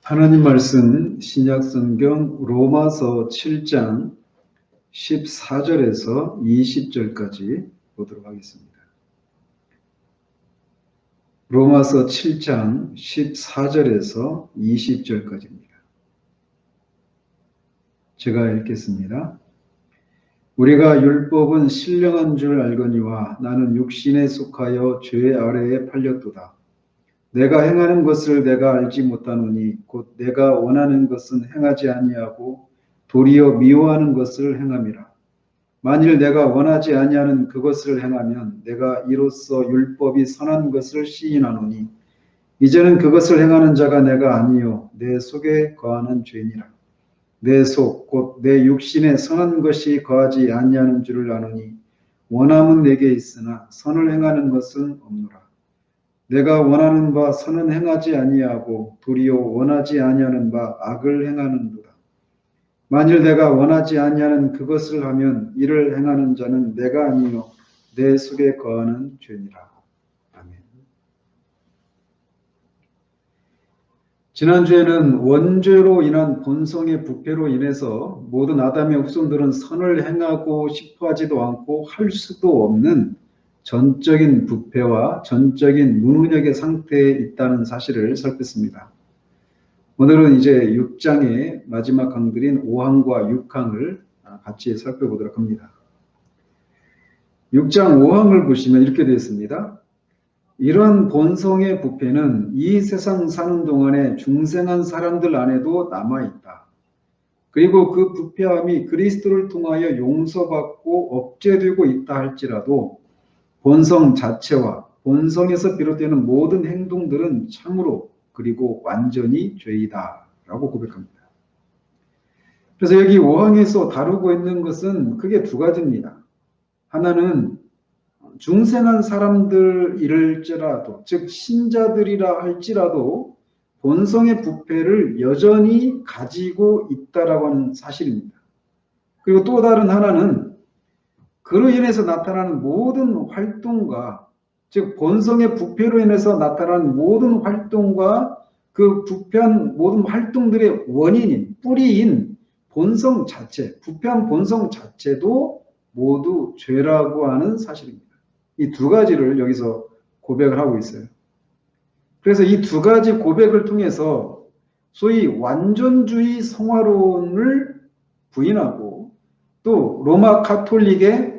하나님 말씀 신약성경 로마서 7장 14절에서 20절까지 보도록 하겠습니다. 로마서 7장 14절에서 20절까지입니다. 제가 읽겠습니다. 우리가 율법은 신령한 줄 알거니와 나는 육신에 속하여 죄 아래에 팔렸도다. 내가 행하는 것을 내가 알지 못하노니 곧 내가 원하는 것은 행하지 아니하고 도리어 미워하는 것을 행함이라. 만일 내가 원하지 아니하는 그것을 행하면 내가 이로써 율법이 선한 것을 시인하노니 이제는 그것을 행하는 자가 내가 아니요 내 속에 거하는 죄니라. 내 속 곧 내 육신에 선한 것이 거하지 아니하는 줄을 아노니 원함은 내게 있으나 선을 행하는 것은 없노라. 내가 원하는 바 선은 행하지 아니하고 도리어 원하지 아니하는 바 악을 행하는도다. 만일 내가 원하지 아니하는 그것을 하면 이를 행하는 자는 내가 아니요 내 속에 거하는 죄니라. 아멘. 지난주에는 원죄로 인한 본성의 부패로 인해서 모든 아담의 후손들은 선을 행하고 싶어 하지도 않고 할 수도 없는 전적인 부패와 전적인 무능력의 상태에 있다는 사실을 살폈습니다. 오늘은 이제 6장의 마지막 강들인 5항과 6항을 같이 살펴보도록 합니다. 6장 5항을 보시면 이렇게 되어 있습니다. 이런 본성의 부패는 이 세상 사는 동안에 중생한 사람들 안에도 남아있다. 그리고 그 부패함이 그리스도를 통하여 용서받고 억제되고 있다 할지라도 본성 자체와 본성에서 비롯되는 모든 행동들은 참으로 그리고 완전히 죄이다 라고 고백합니다. 그래서 여기 5항에서 다루고 있는 것은 크게 두 가지입니다. 하나는 중생한 사람들일지라도 즉 신자들이라 할지라도 본성의 부패를 여전히 가지고 있다라고 하는 사실입니다. 그리고 또 다른 하나는 그로 인해서 나타나는 모든 활동과 즉 본성의 부패로 인해서 나타나는 모든 활동과 그 부패한 모든 활동들의 원인인 뿌리인 본성 자체, 부패한 본성 자체도 모두 죄라고 하는 사실입니다. 이 두 가지를 여기서 고백을 하고 있어요. 그래서 이 두 가지 고백을 통해서 소위 완전주의 성화론을 부인하고 또 로마 가톨릭의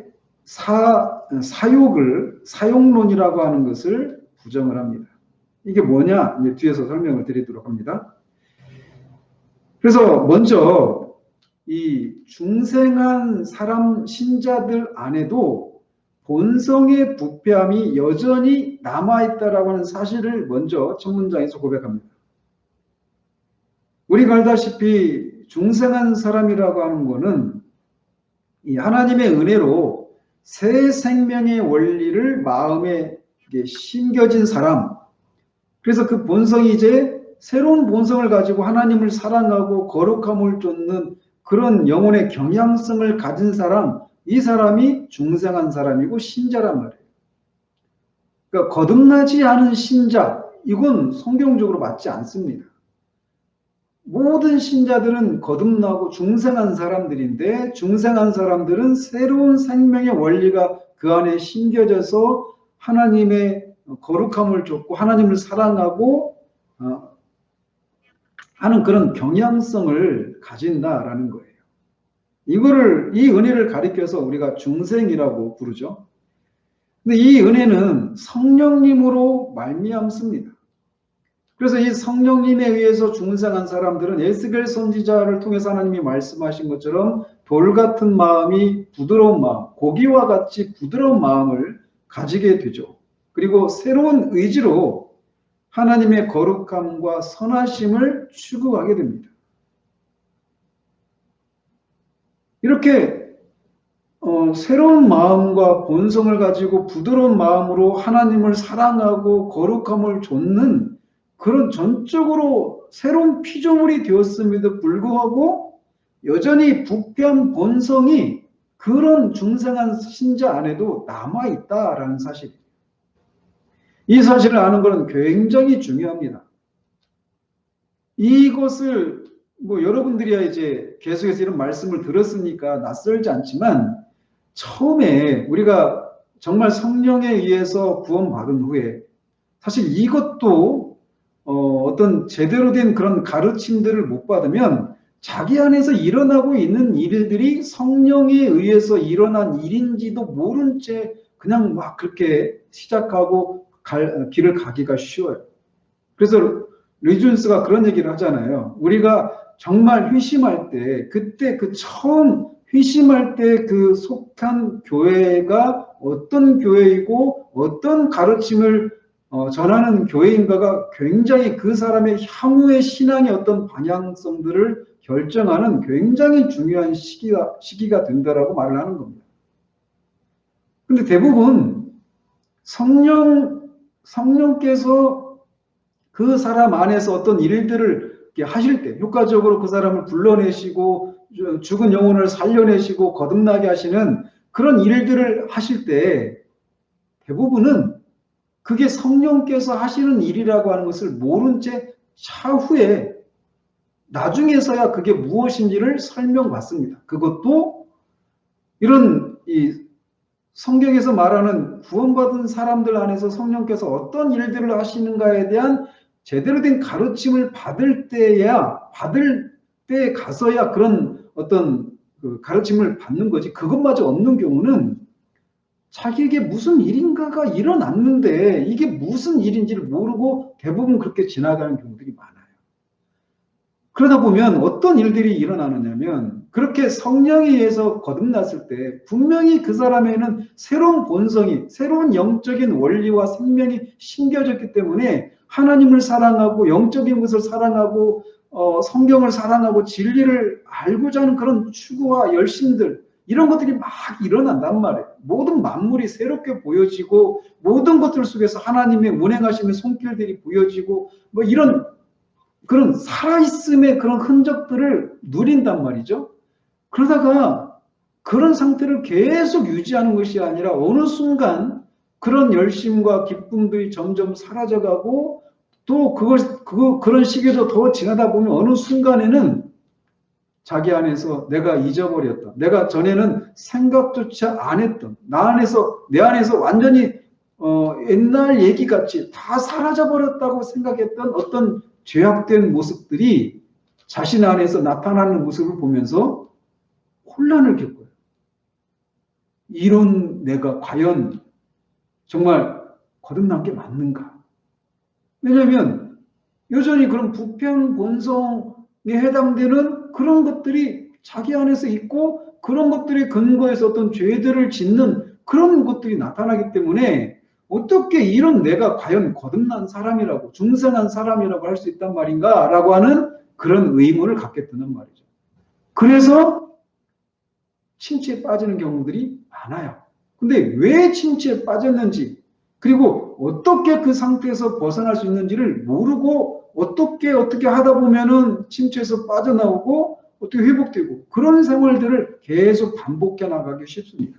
사용론이라고 하는 것을 부정을 합니다. 이게 뭐냐? 이제 뒤에서 설명을 드리도록 합니다. 그래서 먼저 이 중생한 사람 신자들 안에도 본성의 부패함이 여전히 남아있다라고 하는 사실을 먼저 첫 문장에서 고백합니다. 우리가 알다시피 중생한 사람이라고 하는 것은 이 하나님의 은혜로 새 생명의 원리를 마음에 심겨진 사람, 그래서 그 본성이 이제 새로운 본성을 가지고 하나님을 사랑하고 거룩함을 쫓는 그런 영혼의 경향성을 가진 사람, 이 사람이 중생한 사람이고 신자란 말이에요. 그러니까 거듭나지 않은 신자, 이건 성경적으로 맞지 않습니다. 모든 신자들은 거듭나고 중생한 사람들인데 중생한 사람들은 새로운 생명의 원리가 그 안에 심겨져서 하나님의 거룩함을 쫓고 하나님을 사랑하고 하는 그런 경향성을 가진다라는 거예요. 이 은혜를 가리켜서 우리가 중생이라고 부르죠. 근데 이 은혜는 성령님으로 말미암습니다. 그래서 이 성령님에 의해서 중생한 사람들은 에스겔 선지자를 통해서 하나님이 말씀하신 것처럼 돌 같은 마음이 부드러운 마음, 고기와 같이 부드러운 마음을 가지게 되죠. 그리고 새로운 의지로 하나님의 거룩함과 선하심을 추구하게 됩니다. 이렇게 새로운 마음과 본성을 가지고 부드러운 마음으로 하나님을 사랑하고 거룩함을 좇는 그런 전적으로 새로운 피조물이 되었음에도 불구하고 여전히 부패한 본성이 그런 중생한 신자 안에도 남아있다라는 사실이에요. 이 사실을 아는 것은 굉장히 중요합니다. 이것을 뭐 여러분들이야 이제 계속해서 이런 말씀을 들었으니까 낯설지 않지만 처음에 우리가 정말 성령에 의해서 구원받은 후에 사실 이것도 어떤 제대로 된 그런 가르침들을 못 받으면 자기 안에서 일어나고 있는 일들이 성령에 의해서 일어난 일인지도 모른 채 그냥 막 그렇게 시작하고 길을 가기가 쉬워요. 그래서 리준스가 그런 얘기를 하잖아요. 우리가 정말 회심할 때, 그때 그 처음 회심할 때 그 속한 교회가 어떤 교회이고 어떤 가르침을 전하는 교회인가가 굉장히 그 사람의 향후의 신앙의 어떤 방향성들을 결정하는 굉장히 중요한 시기가 된다라고 말을 하는 겁니다. 근데 대부분 성령께서 그 사람 안에서 어떤 일들을 하실 때 효과적으로 그 사람을 불러내시고 죽은 영혼을 살려내시고 거듭나게 하시는 그런 일들을 하실 때 대부분은 그게 성령께서 하시는 일이라고 하는 것을 모른 채 차후에 나중에서야 그게 무엇인지를 설명받습니다. 그것도 이런 성경에서 말하는 구원받은 사람들 안에서 성령께서 어떤 일들을 하시는가에 대한 제대로 된 가르침을 받을 때에 가서야 그런 어떤 그 가르침을 받는 거지. 그것마저 없는 경우는 자기에게 무슨 일인가가 일어났는데 이게 무슨 일인지를 모르고 대부분 그렇게 지나가는 경우들이 많아요. 그러다 보면 어떤 일들이 일어나느냐면 그렇게 성령에 의해서 거듭났을 때 분명히 그 사람에는 새로운 본성이, 새로운 영적인 원리와 생명이 심겨졌기 때문에 하나님을 사랑하고 영적인 것을 사랑하고 성경을 사랑하고 진리를 알고자 하는 그런 추구와 열심들, 이런 것들이 막 일어난단 말이에요. 모든 만물이 새롭게 보여지고 모든 것들 속에서 하나님의 운행하심의 손길들이 보여지고 뭐 이런 그런 살아있음의 그런 흔적들을 누린단 말이죠. 그러다가 그런 상태를 계속 유지하는 것이 아니라 어느 순간 그런 열심과 기쁨들이 점점 사라져가고 또 그런 시기도 더 지나다 보면 어느 순간에는 자기 안에서 내가 잊어버렸던, 내가 전에는 생각조차 안 했던, 내 안에서 완전히 옛날 얘기같이 다 사라져버렸다고 생각했던 어떤 죄악된 모습들이 자신 안에서 나타나는 모습을 보면서 혼란을 겪어요. 이런 내가 과연 정말 거듭난 게 맞는가? 왜냐하면 여전히 그런 부패한 본성에 해당되는 그런 것들이 자기 안에서 있고 그런 것들이 근거해서 어떤 죄들을 짓는 그런 것들이 나타나기 때문에 어떻게 이런 내가 과연 거듭난 사람이라고 중생한 사람이라고 할 수 있단 말인가 라고 하는 그런 의문을 갖게 되는 말이죠. 그래서 침체에 빠지는 경우들이 많아요. 근데 왜 침체에 빠졌는지 그리고 어떻게 그 상태에서 벗어날 수 있는지를 모르고 어떻게 하다 보면은 침체에서 빠져나오고 어떻게 회복되고 그런 생활들을 계속 반복해 나가기 쉽습니다.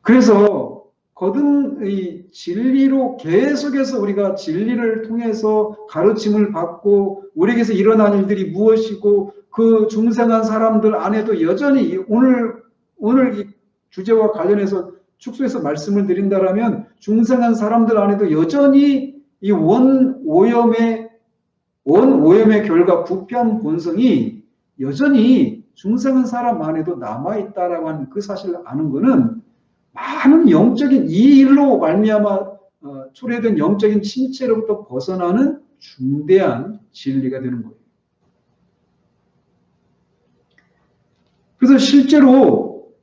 그래서 이 진리로 계속해서 우리가 진리를 통해서 가르침을 받고 우리에게서 일어난 일들이 무엇이고 그 중생한 사람들 안에도 여전히 오늘 이 주제와 관련해서 축소해서 말씀을 드린다라면 중생한 사람들 안에도 여전히 이 원오염의 결과 부패한 본성이 여전히 중생한 사람 안에도 남아있다라고 하는 그 사실을 아는 것은 많은 영적인 이 일로 말미암아 초래된 영적인 침체로부터 벗어나는 중대한 진리가 되는 거예요. 그래서 실제로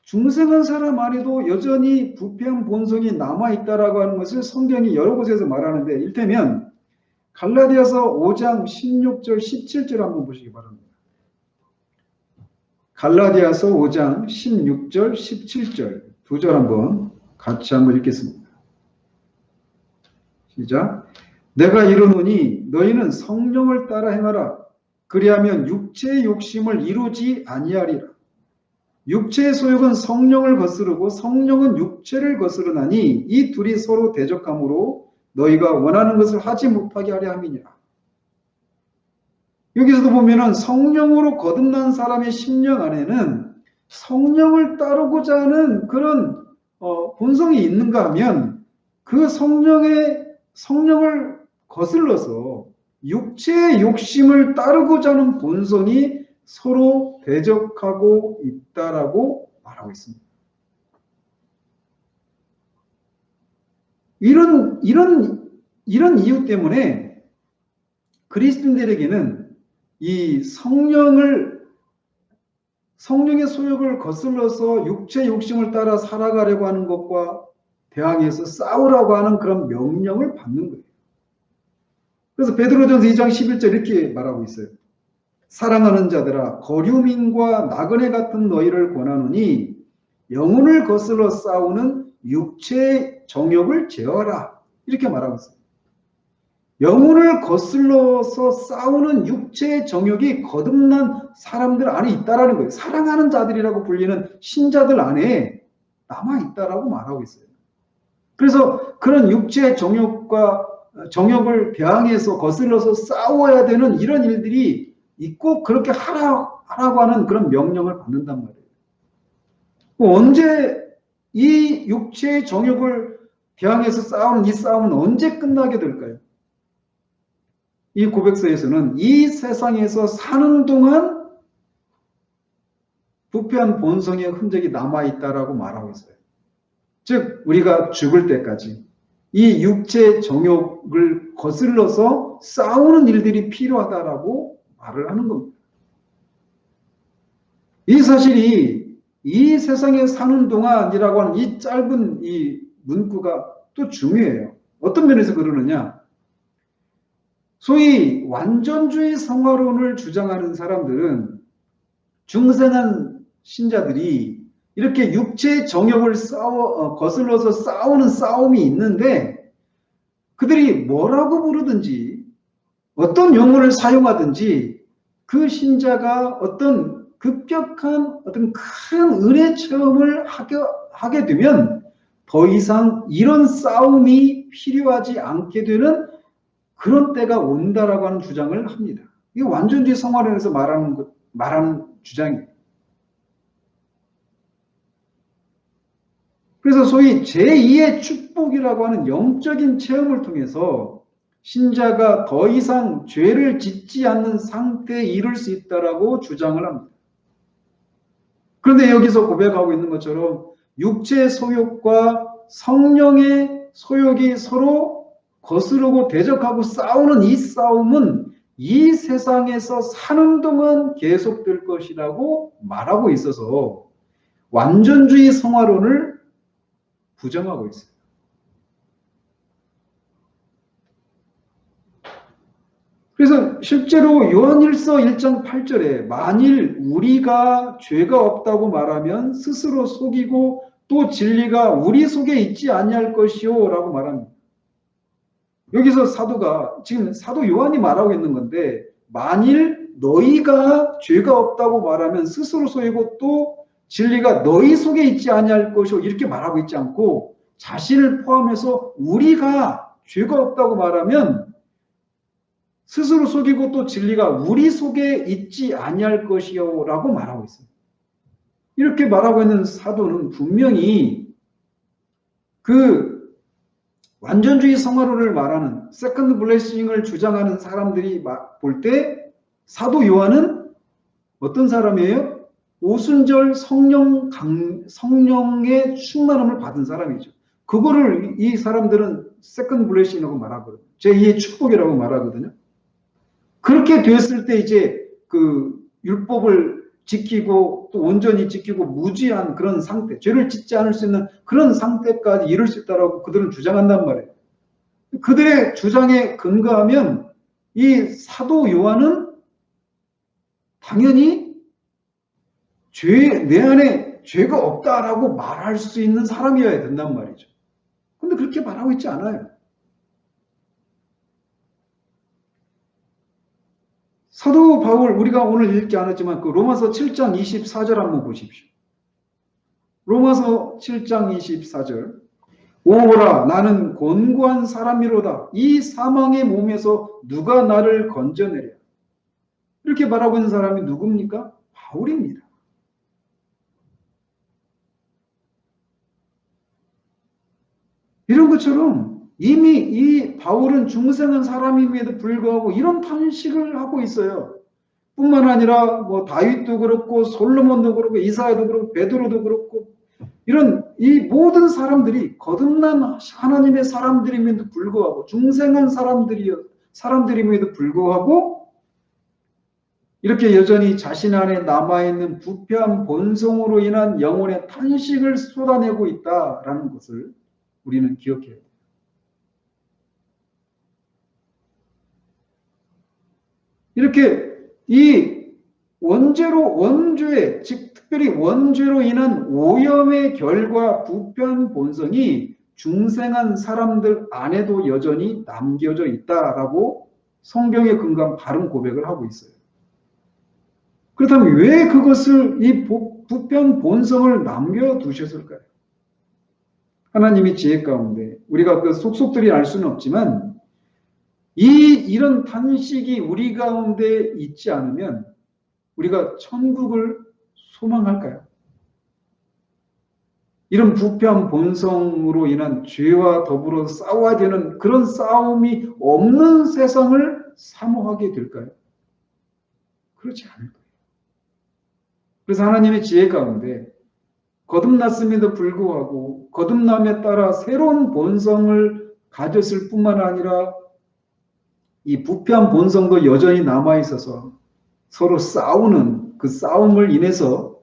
중생한 사람 안에도 여전히 부패한 본성이 남아있다라고 하는 것을 성경이 여러 곳에서 말하는데 이를테면 갈라디아서 5장 16절 17절 한번 보시기 바랍니다. 갈라디아서 5장 16절 17절 두 절 한번 같이 한번 읽겠습니다. 시작. 내가 이르노니 너희는 성령을 따라 행하라. 그리하면 육체의 욕심을 이루지 아니하리라. 육체의 소욕은 성령을 거스르고 성령은 육체를 거스르나니 이 둘이 서로 대적하므로 너희가 원하는 것을 하지 못하게 하려 함이니라. 여기서도 보면은 성령으로 거듭난 사람의 심령 안에는 성령을 따르고자 하는 그런 본성이 있는가 하면 그 성령을 거슬러서 육체의 욕심을 따르고자 하는 본성이 서로 대적하고 있다라고 말하고 있습니다. 이런 이유 때문에 그리스도인들에게는 이 성령의 소욕을 거슬러서 육체 욕심을 따라 살아가려고 하는 것과 대항해서 싸우라고 하는 그런 명령을 받는 거예요. 그래서 베드로전서 2장 11절 이렇게 말하고 있어요. 사랑하는 자들아 거류민과 나그네 같은 너희를 권하노니 영혼을 거슬러 싸우는 육체의 정욕을 제어하라. 이렇게 말하고 있어요. 영혼을 거슬러서 싸우는 육체의 정욕이 거듭난 사람들 안에 있다라는 거예요. 사랑하는 자들이라고 불리는 신자들 안에 남아있다라고 말하고 있어요. 그래서 그런 육체의 정욕을 대항해서 거슬러서 싸워야 되는 이런 일들이 있고 그렇게 하라고 하는 그런 명령을 받는단 말이에요. 언제 이 육체의 정욕을 대항해서 싸우는 이 싸움은 언제 끝나게 될까요? 이 고백서에서는 이 세상에서 사는 동안 부패한 본성의 흔적이 남아있다라고 말하고 있어요. 즉 우리가 죽을 때까지 이 육체 정욕을 거슬러서 싸우는 일들이 필요하다라고 말을 하는 겁니다. 이 사실이 이 세상에 사는 동안이라고 하는 이 짧은 이 문구가 또 중요해요. 어떤 면에서 그러느냐? 소위 완전주의 성화론을 주장하는 사람들은 중생한 신자들이 이렇게 육체의 정욕을 거슬러서 싸우는 싸움이 있는데 그들이 뭐라고 부르든지 어떤 용어를 사용하든지 그 신자가 어떤 급격한 어떤 큰 은혜 체험을 하게 되면 더 이상 이런 싸움이 필요하지 않게 되는 그런 때가 온다라고 하는 주장을 합니다. 이게 완전주의 성화론에서 말하는 주장이에요. 그래서 소위 제2의 축복이라고 하는 영적인 체험을 통해서 신자가 더 이상 죄를 짓지 않는 상태에 이를 수 있다라고 주장을 합니다. 그런데 여기서 고백하고 있는 것처럼 육체의 소욕과 성령의 소욕이 서로 거스르고 대적하고 싸우는 이 싸움은 이 세상에서 사는 동안 계속될 것이라고 말하고 있어서 완전주의 성화론을 부정하고 있어요. 그래서 실제로 요한일서 1장 8절에 만일 우리가 죄가 없다고 말하면 스스로 속이고 또 진리가 우리 속에 있지 아니할 것이요 라고 말합니다. 여기서 지금 사도 요한이 말하고 있는 건데 만일 너희가 죄가 없다고 말하면 스스로 속이고 또 진리가 너희 속에 있지 아니할 것이요 이렇게 말하고 있지 않고 자신을 포함해서 우리가 죄가 없다고 말하면 스스로 속이고 또 진리가 우리 속에 있지 아니할 것이요 라고 말하고 있습니다. 이렇게 말하고 있는 사도는 분명히 그 완전주의 성화론을 말하는 세컨드 블레싱을 주장하는 사람들이 볼 때 사도 요한은 어떤 사람이에요? 오순절 성령의 충만함을 받은 사람이죠. 그거를 이 사람들은 세컨드 블레싱이라고 말하거든요. 제2의 축복이라고 말하거든요. 그렇게 됐을 때 이제 그 율법을 지키고 또 온전히 지키고 무지한 그런 상태, 죄를 짓지 않을 수 있는 그런 상태까지 이룰 수 있다라고 그들은 주장한단 말이에요. 그들의 주장에 근거하면 이 사도 요한은 당연히 내 안에 죄가 없다라고 말할 수 있는 사람이어야 된단 말이죠. 근데 그렇게 말하고 있지 않아요. 사도 바울 우리가 오늘 읽지 않았지만 그 로마서 7장 24절 한번 보십시오. 로마서 7장 24절 오호라 나는 곤고한 사람이로다 이 사망의 몸에서 누가 나를 건져내랴 이렇게 말하고 있는 사람이 누굽니까? 바울입니다. 이런 것처럼 이미 이 바울은 중생한 사람임에도 불구하고 이런 탄식을 하고 있어요. 뿐만 아니라 뭐 다윗도 그렇고 솔로몬도 그렇고 이사야도 그렇고 베드로도 그렇고 이런 이 모든 사람들이 거듭난 하나님의 사람들임에도 불구하고 중생한 사람들임에도 불구하고 이렇게 여전히 자신 안에 남아있는 부패한 본성으로 인한 영혼의 탄식을 쏟아내고 있다라는 것을 우리는 기억해야 돼요. 이렇게 이 원죄, 즉 특별히 원죄로 인한 오염의 결과 부패한 본성이 중생한 사람들 안에도 여전히 남겨져 있다라고 성경에 근거한 바른 고백을 하고 있어요. 그렇다면 왜 그것을 이 부패한 본성을 남겨두셨을까요? 하나님의 지혜 가운데 우리가 그 속속들이 알 수는 없지만 이런 탄식이 우리 가운데 있지 않으면 우리가 천국을 소망할까요? 이런 부패한 본성으로 인한 죄와 더불어 싸워야 되는 그런 싸움이 없는 세상을 사모하게 될까요? 그렇지 않을 거예요. 그래서 하나님의 지혜 가운데 거듭났음에도 불구하고 거듭남에 따라 새로운 본성을 가졌을 뿐만 아니라 이 부패한 본성도 여전히 남아있어서 서로 싸우는 그 싸움을 인해서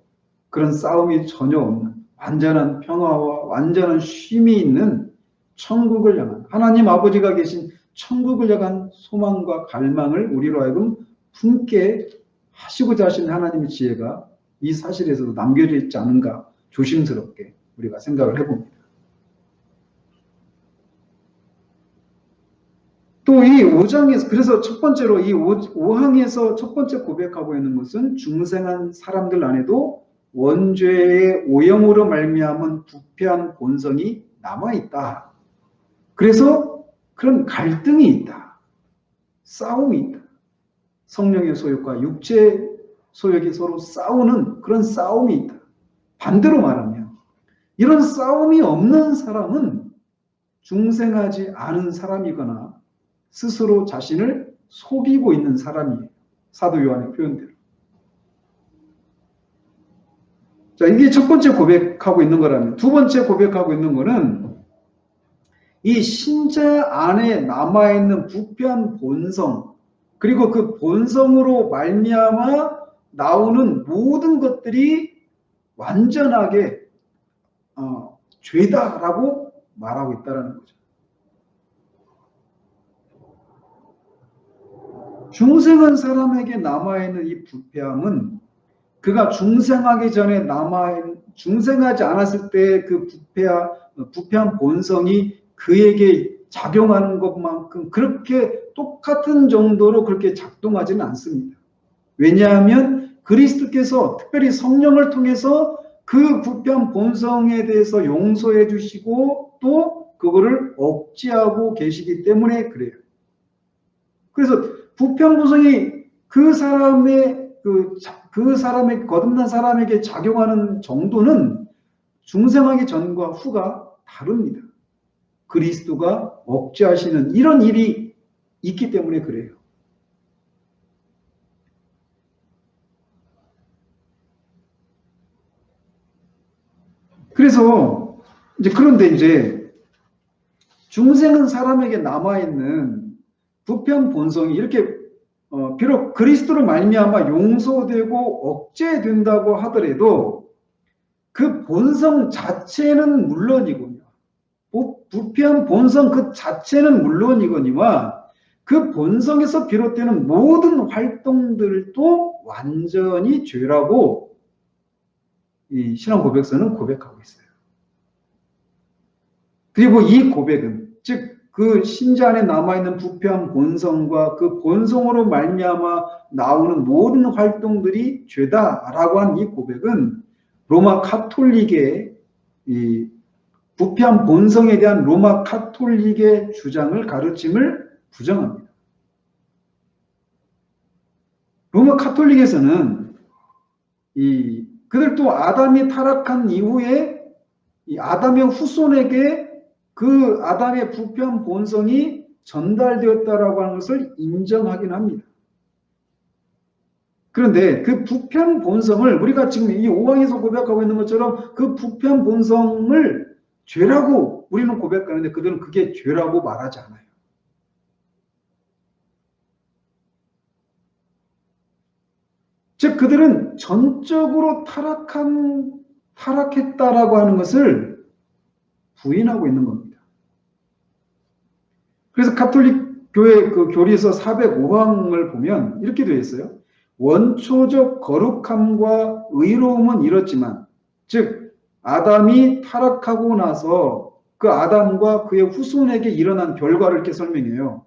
그런 싸움이 전혀 없는 완전한 평화와 완전한 쉼이 있는 천국을 향한 하나님 아버지가 계신 천국을 향한 소망과 갈망을 우리로 하여금 품게 하시고자 하신 하나님의 지혜가 이 사실에서도 남겨져 있지 않은가 조심스럽게 우리가 생각을 해봅니다. 또 이 5장에서 그래서 첫 번째로 이 5항에서 첫 번째 고백하고 있는 것은 중생한 사람들 안에도 원죄의 오염으로 말미암은 부패한 본성이 남아있다. 그래서 그런 갈등이 있다. 싸움이 있다. 성령의 소욕과 육체의 소욕이 서로 싸우는 그런 싸움이 있다. 반대로 말하면 이런 싸움이 없는 사람은 중생하지 않은 사람이거나 스스로 자신을 속이고 있는 사람이에요. 사도 요한의 표현대로. 자, 이게 첫 번째 고백하고 있는 거라면 두 번째 고백하고 있는 거는 이 신자 안에 남아있는 부패한 본성 그리고 그 본성으로 말미암아 나오는 모든 것들이 완전하게 죄다라고 말하고 있다는 거죠. 중생한 사람에게 남아있는 이 부패함은 그가 중생하기 전에 중생하지 않았을 때 그 부패한 본성이 그에게 작용하는 것만큼 그렇게 똑같은 정도로 그렇게 작동하지는 않습니다. 왜냐하면 그리스도께서 특별히 성령을 통해서 그 부패한 본성에 대해서 용서해 주시고 또 그거를 억제하고 계시기 때문에 그래요. 그래서 부패한 본성이 그 사람의 거듭난 사람에게 작용하는 정도는 중생하기 전과 후가 다릅니다. 그리스도가 억제하시는 이런 일이 있기 때문에 그래요. 그래서 그런데 이제 중생은 사람에게 남아있는 부패한 본성이 이렇게 비록 그리스도로 말미암아 용서되고 억제된다고 하더라도 그 본성 자체는 물론이군요. 부패한 본성 그 자체는 물론이거니와 그 본성에서 비롯되는 모든 활동들도 완전히 죄라고 이 신앙 고백서는 고백하고 있어요. 그리고 이 고백은 즉 그 신자 안에 남아있는 부패한 본성과 그 본성으로 말미암아 나오는 모든 활동들이 죄다라고 한 이 고백은 로마 카톨릭의 이 부패한 본성에 대한 로마 카톨릭의 주장을 가르침을 부정합니다. 로마 카톨릭에서는 그들도 아담이 타락한 이후에 이 아담의 후손에게 그 아담의 부패한 본성이 전달되었다라고 하는 것을 인정하긴 합니다. 그런데 그 부패한 본성을 우리가 지금 이 5항에서 고백하고 있는 것처럼 그 부패한 본성을 죄라고 우리는 고백하는데 그들은 그게 죄라고 말하지 않아요. 즉 그들은 전적으로 타락했다라고 하는 것을 부인하고 있는 겁니다. 그래서 가톨릭 교회 그 교리서 405항을 보면 이렇게 되어 있어요. 원초적 거룩함과 의로움은 이렇지만, 즉 아담이 타락하고 나서 그 아담과 그의 후손에게 일어난 결과를 이렇게 설명해요.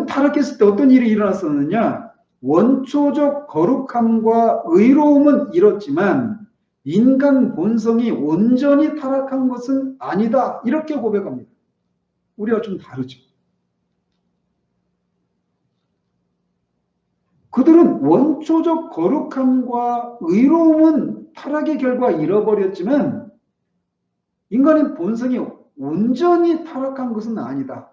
타락했을 때 어떤 일이 일어났었느냐? 원초적 거룩함과 의로움은 이렇지만 인간 본성이 온전히 타락한 것은 아니다. 이렇게 고백합니다. 우리가 좀 다르죠. 그들은 원초적 거룩함과 의로움은 타락의 결과 잃어버렸지만 인간의 본성이 온전히 타락한 것은 아니다.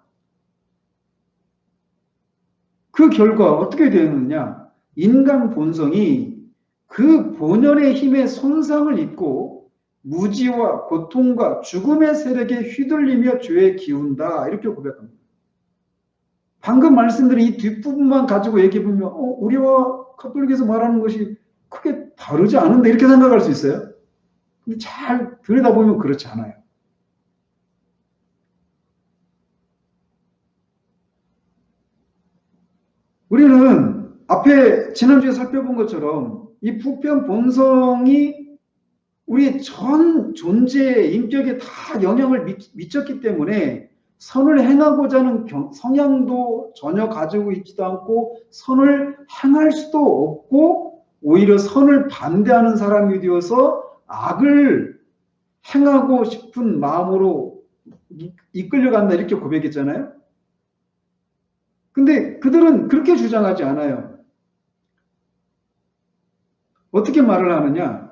그 결과 어떻게 되느냐? 인간 본성이 그 본연의 힘에 손상을 입고 무지와 고통과 죽음의 세력에 휘둘리며 죄에 기운다. 이렇게 고백합니다. 방금 말씀드린 이 뒷부분만 가지고 얘기해보면 우리와 카톨릭에서 말하는 것이 크게 다르지 않은데 이렇게 생각할 수 있어요. 근데 잘 들여다보면 그렇지 않아요. 우리는 앞에 지난주에 살펴본 것처럼 이 부패한 본성이 우리의 전 존재의 인격에 다 영향을 미쳤기 때문에 선을 행하고자 하는 성향도 전혀 가지고 있지도 않고 선을 행할 수도 없고 오히려 선을 반대하는 사람이 되어서 악을 행하고 싶은 마음으로 이끌려간다 이렇게 고백했잖아요. 근데 그들은 그렇게 주장하지 않아요. 어떻게 말을 하느냐?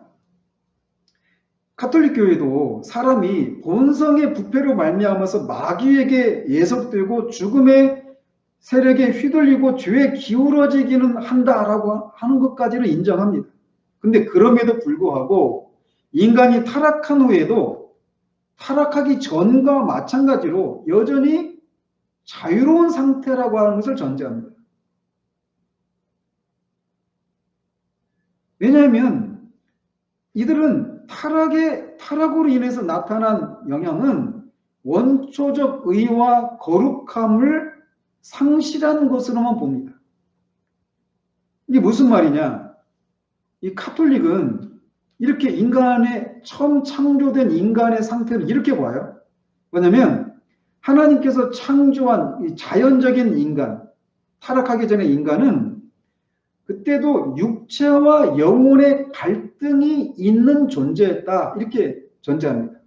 가톨릭 교회도 사람이 본성의 부패로 말미암아서 마귀에게 예속되고 죽음의 세력에 휘둘리고 죄에 기울어지기는 한다라고 하는 것까지는 인정합니다. 근데 그럼에도 불구하고 인간이 타락한 후에도 타락하기 전과 마찬가지로 여전히 자유로운 상태라고 하는 것을 전제합니다. 왜냐하면 이들은 타락으로 인해서 나타난 영향은 원초적 의와 거룩함을 상실한 것으로만 봅니다. 이게 무슨 말이냐? 이 카톨릭은 이렇게 처음 창조된 인간의 상태를 이렇게 봐요. 왜냐하면 하나님께서 창조한 이 자연적인 인간, 타락하기 전에 인간은 그때도 육체와 영혼의 갈등이 있는 존재였다. 이렇게 전제합니다.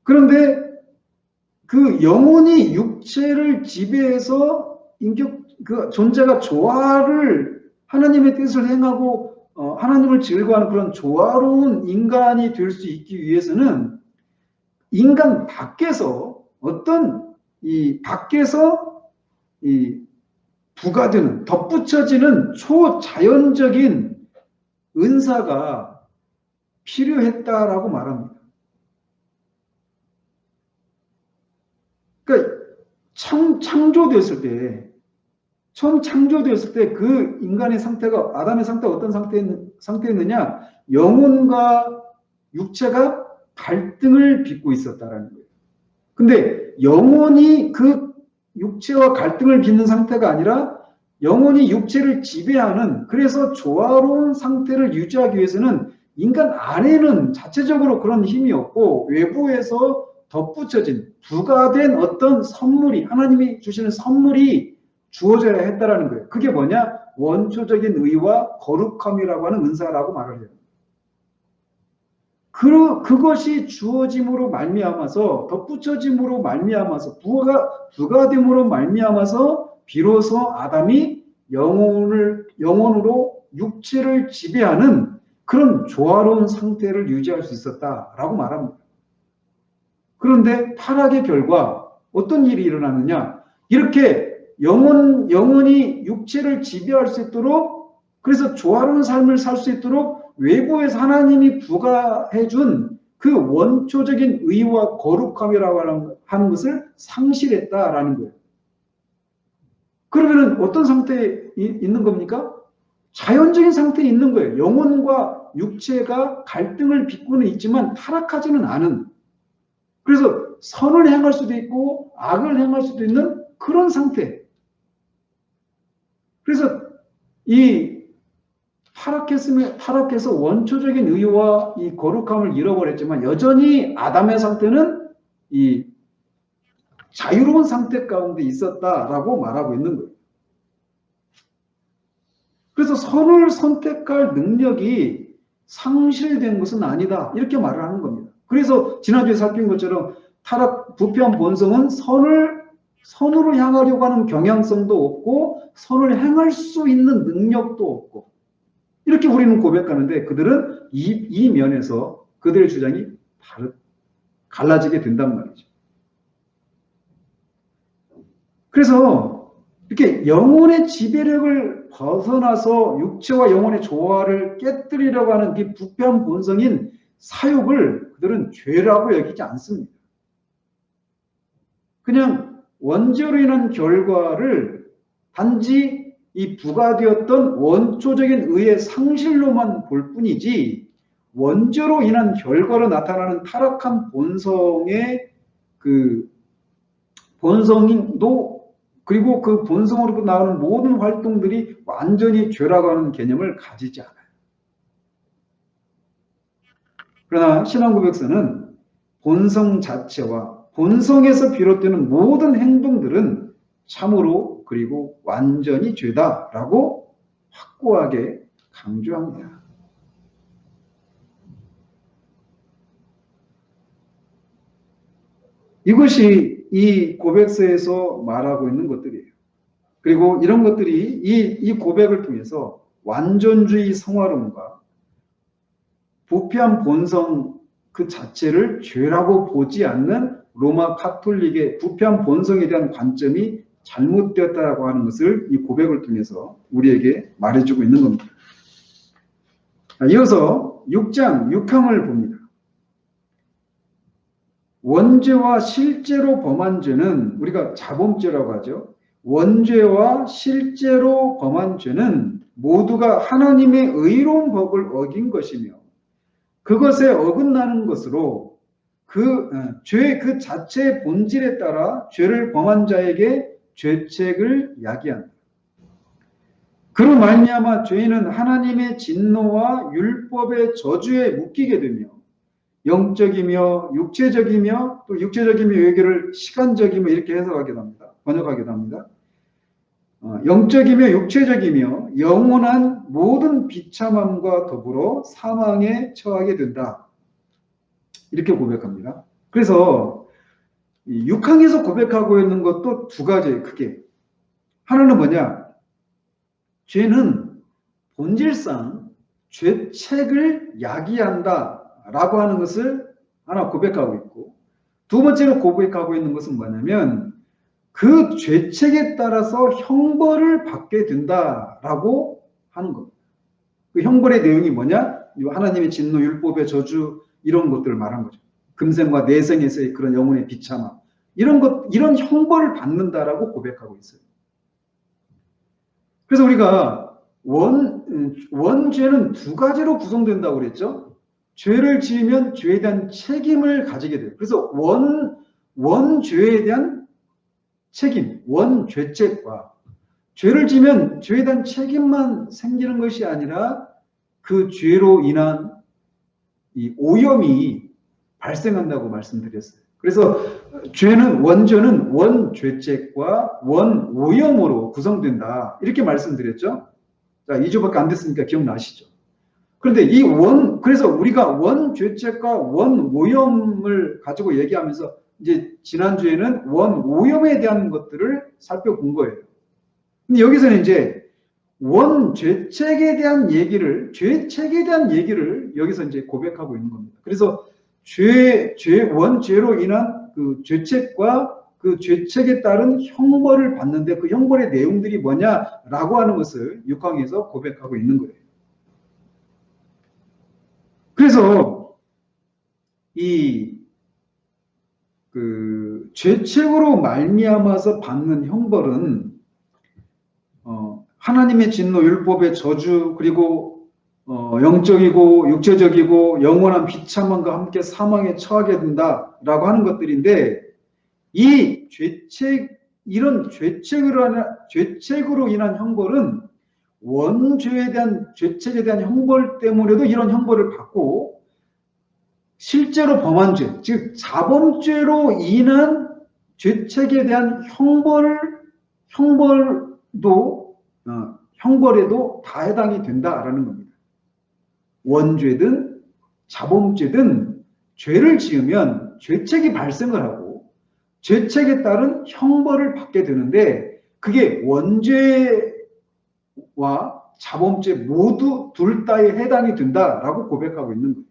그런데 그 영혼이 육체를 지배해서 그 존재가 하나님의 뜻을 행하고 하나님을 즐거워하는 그런 조화로운 인간이 될 수 있기 위해서는 인간 밖에서 부과되는, 덧붙여지는 초자연적인 은사가 필요했다라고 말합니다. 그러니까 처음 창조되었을 때 그 인간의 상태가, 아담의 상태가 어떤 상태였느냐? 영혼과 육체가 갈등을 빚고 있었다라는 거예요. 근데 영혼이 그 육체와 갈등을 빚는 상태가 아니라 영혼이 육체를 지배하는, 그래서 조화로운 상태를 유지하기 위해서는 인간 안에는 자체적으로 그런 힘이 없고 외부에서 덧붙여진 부과된 어떤 선물이, 하나님이 주시는 선물이 주어져야 했다라는 거예요. 그게 뭐냐? 원초적인 의와 거룩함이라고 하는 은사라고 말을 해요. 그것이 주어짐으로 말미암아서, 덧붙여짐으로 말미암아서, 부가됨으로 말미암아서 비로소 아담이 영혼으로 육체를 지배하는 그런 조화로운 상태를 유지할 수 있었다라고 말합니다. 그런데 타락의 결과 어떤 일이 일어나느냐? 이렇게 영혼이 육체를 지배할 수 있도록, 그래서 조화로운 삶을 살 수 있도록 외부에서 하나님이 부과해 준 그 원초적인 의와 거룩함이라고 하는 것을 상실했다라는 거예요. 그러면 어떤 상태에 있는 겁니까? 자연적인 상태에 있는 거예요. 영혼과 육체가 갈등을 빚고는 있지만 타락하지는 않은, 그래서 선을 행할 수도 있고 악을 행할 수도 있는 그런 상태. 그래서 이 타락해서 원초적인 의와 이 거룩함을 잃어버렸지만 여전히 아담의 상태는 이 자유로운 상태 가운데 있었다라고 말하고 있는 거예요. 그래서 선을 선택할 능력이 상실된 것은 아니다, 이렇게 말을 하는 겁니다. 그래서 지난주에 살핀 것처럼 부패한 본성은 선으로 향하려고 하는 경향성도 없고 선을 행할 수 있는 능력도 없고, 이렇게 우리는 고백하는데 그들은 이 면에서 그들의 주장이 갈라지게 된단 말이죠. 그래서 이렇게 영혼의 지배력을 벗어나서 육체와 영혼의 조화를 깨뜨리려고 하는 이 부패한 본성인 사욕을 그들은 죄라고 여기지 않습니다. 그냥 원죄로 인한 결과를 단지 이 부과되었던 원초적인 의의 상실로만 볼 뿐이지, 원죄로 인한 결과로 나타나는 타락한 본성의 그 본성도, 그리고 그 본성으로부터 나오는 모든 활동들이 완전히 죄라고 하는 개념을 가지지 않아요. 그러나 신앙고백서는 본성 자체와 본성에서 비롯되는 모든 행동들은 참으로 그리고 완전히 죄다라고 확고하게 강조합니다. 이것이 이 고백서에서 말하고 있는 것들이에요. 그리고 이런 것들이 이 고백을 통해서 완전주의 성화론과 부패한 본성 그 자체를 죄라고 보지 않는 로마 카톨릭의 부패한 본성에 대한 관점이 잘못되었다고 하는 것을 이 고백을 통해서 우리에게 말해주고 있는 겁니다. 이어서 6장 6항을 봅니다. 원죄와 실제로 범한 죄는, 우리가 자범죄라고 하죠. 원죄와 실제로 범한 죄는 모두가 하나님의 의로운 법을 어긴 것이며 그것에 어긋나는 것으로 죄 그 자체의 본질에 따라 죄를 범한 자에게 죄책을 야기한다. 그로 말미암아 죄인은 하나님의 진노와 율법의 저주에 묶이게 되며 영적이며 육체적이며, 또 육체적이며 여기를 시간적이며 이렇게 해석하기도 합니다. 번역하기도 합니다. 영적이며 육체적이며 영원한 모든 비참함과 더불어 사망에 처하게 된다, 이렇게 고백합니다. 그래서 6항에서 고백하고 있는 것도 두 가지예요. 크게 하나는 뭐냐, 죄는 본질상 죄책을 야기한다 라고 하는 것을 하나 고백하고 있고, 두 번째로 고백하고 있는 것은 뭐냐면 그 죄책에 따라서 형벌을 받게 된다라고 하는 겁니다. 그 형벌의 내용이 뭐냐? 하나님의 진노, 율법의 저주, 이런 것들을 말한 거죠. 금생과 내생에서의 그런 영혼의 비참함, 이런 형벌을 받는다라고 고백하고 있어요. 그래서 우리가 원죄는 두 가지로 구성된다고 그랬죠. 죄를 지으면 죄에 대한 책임을 가지게 돼요. 그래서 원죄에 대한 책임, 원죄책과, 죄를 지면 죄에 대한 책임만 생기는 것이 아니라 그 죄로 인한 이 오염이 발생한다고 말씀드렸어요. 그래서 원죄는 원죄책과 원오염으로 구성된다, 이렇게 말씀드렸죠. 자, 2주밖에 안 됐으니까 기억나시죠? 그런데 그래서 우리가 원죄책과 원오염을 가지고 얘기하면서 이제 지난주에는 원오염에 대한 것들을 살펴본 거예요. 근데 여기서는 이제 원죄책에 대한 얘기를, 죄책에 대한 얘기를 여기서 이제 고백하고 있는 겁니다. 그래서 원죄로 인한 그 죄책과 그 죄책에 따른 형벌을 받는데 그 형벌의 내용들이 뭐냐라고 하는 것을 6강에서 고백하고 있는 거예요. 그래서 그 죄책으로 말미암아서 받는 형벌은 하나님의 진노, 율법의 저주, 그리고 영적이고 육체적이고 영원한 비참함과 함께 사망에 처하게 된다라고 하는 것들인데, 이 이런 죄책으로 인한 형벌은 원죄에 대한 죄책에 대한 형벌 때문에도 이런 형벌을 받고, 실제로 범한 죄, 즉 자범죄로 인한 죄책에 대한 형벌에도 다 해당이 된다라는 겁니다. 원죄든 자범죄든 죄를 지으면 죄책이 발생을 하고 죄책에 따른 형벌을 받게 되는데, 그게 원죄와 자범죄 모두 둘 다에 해당이 된다라고 고백하고 있는 거예요.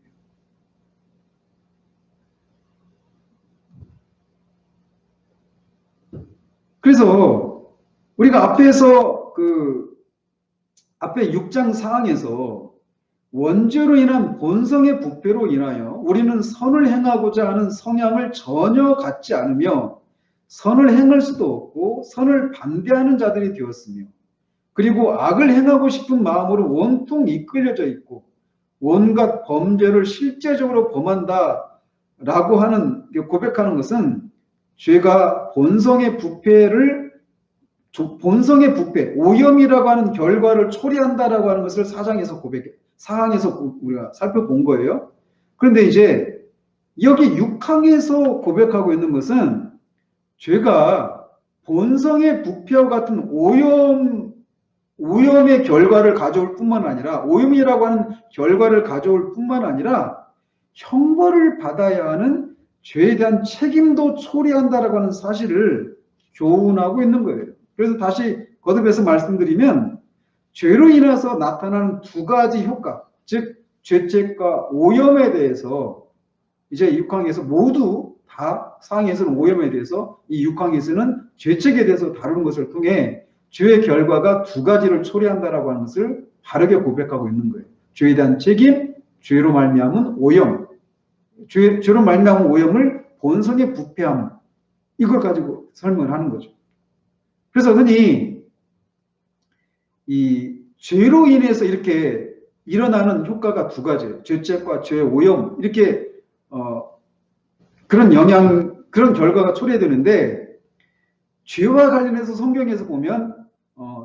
그래서 우리가 앞에 6장 4항에서 원죄로 인한 본성의 부패로 인하여 우리는 선을 행하고자 하는 성향을 전혀 갖지 않으며 선을 행할 수도 없고 선을 반대하는 자들이 되었으며, 그리고 악을 행하고 싶은 마음으로 온통 이끌려져 있고 온갖 범죄를 실제적으로 범한다라고 하는 고백하는 것은 죄가 본성의 부패, 오염이라고 하는 결과를 초래한다라고 하는 것을 사항에서 우리가 살펴본 거예요. 그런데 이제 여기 6항에서 고백하고 있는 것은 죄가 본성의 부패와 같은 오염의 결과를 가져올 뿐만 아니라, 오염이라고 하는 결과를 가져올 뿐만 아니라 형벌을 받아야 하는 죄에 대한 책임도 초래한다라고 하는 사실을 교훈하고 있는 거예요. 그래서 다시 거듭해서 말씀드리면, 죄로 인해서 나타나는 두 가지 효과, 즉 죄책과 오염에 대해서 이제 6항에서 모두 다, 4항에서는 오염에 대해서, 이 6항에서는 죄책에 대해서 다루는 것을 통해 죄의 결과가 두 가지를 초래한다라고 하는 것을 바르게 고백하고 있는 거예요. 죄에 대한 책임, 죄로 말미암은 오염, 죄로 말미암은 오염을 본성의 부패함, 이걸 가지고 설명을 하는 거죠. 그래서 흔히 이 죄로 인해서 이렇게 일어나는 효과가 두 가지예요. 죄책과 죄의 오염, 이렇게 그런 결과가 초래되는데, 죄와 관련해서 성경에서 보면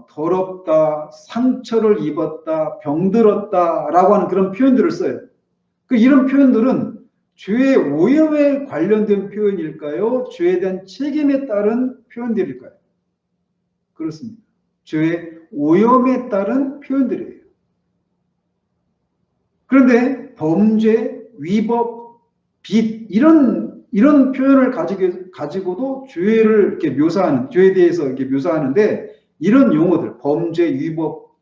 더럽다, 상처를 입었다, 병들었다라고 하는 그런 표현들을 써요. 이런 표현들은 죄의 오염에 관련된 표현일까요? 죄에 대한 책임에 따른 표현들일까요? 그렇습니다. 죄의 오염에 따른 표현들이에요. 그런데 범죄, 위법, 빚, 이런 표현을 가지고도 죄를 이렇게 죄에 대해서 이렇게 묘사하는데, 이런 용어들, 범죄, 위법,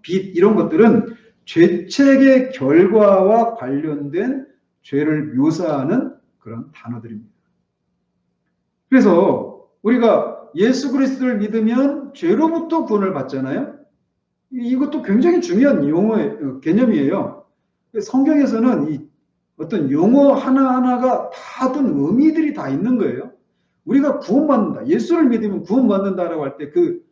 빚, 이런 것들은 죄책의 결과와 관련된 죄를 묘사하는 그런 단어들입니다. 그래서 우리가 예수 그리스도를 믿으면 죄로부터 구원을 받잖아요. 이것도 굉장히 중요한 개념이에요. 성경에서는 이 어떤 용어 하나하나가 다 든 의미들이 다 있는 거예요. 우리가 구원받는다, 예수를 믿으면 구원받는다라고 할 때, 그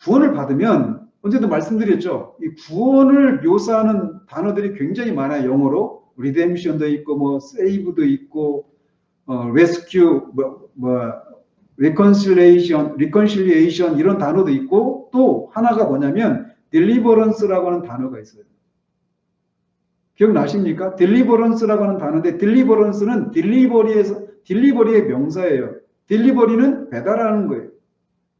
구원을 받으면, 언제도 말씀드렸죠, 이 구원을 묘사하는 단어들이 굉장히 많아요. 영어로 리뎀션도 있고, 세이브도 있고, 레스큐, 리컨실리에이션 이런 단어도 있고, 또 하나가 뭐냐면 딜리버런스라고 하는 단어가 있어요. 기억나십니까? 딜리버런스라고 하는 단어인데, 딜리버런스는 딜리버리의 명사예요. 딜리버리는 배달하는 거예요.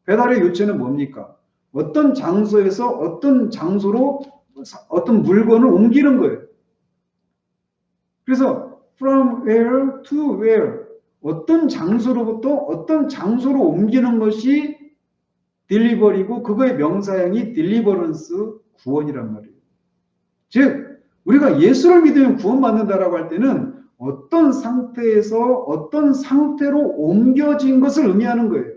배달의 요체는 뭡니까? 어떤 장소에서 어떤 장소로 어떤 물건을 옮기는 거예요. 그래서 from where to where, 어떤 장소로부터 어떤 장소로 옮기는 것이 딜리버리고 그거의 명사형이 딜리버런스, 구원이란 말이에요. 즉 우리가 예수를 믿으면 구원받는다라고 할 때는 어떤 상태에서 어떤 상태로 옮겨진 것을 의미하는 거예요.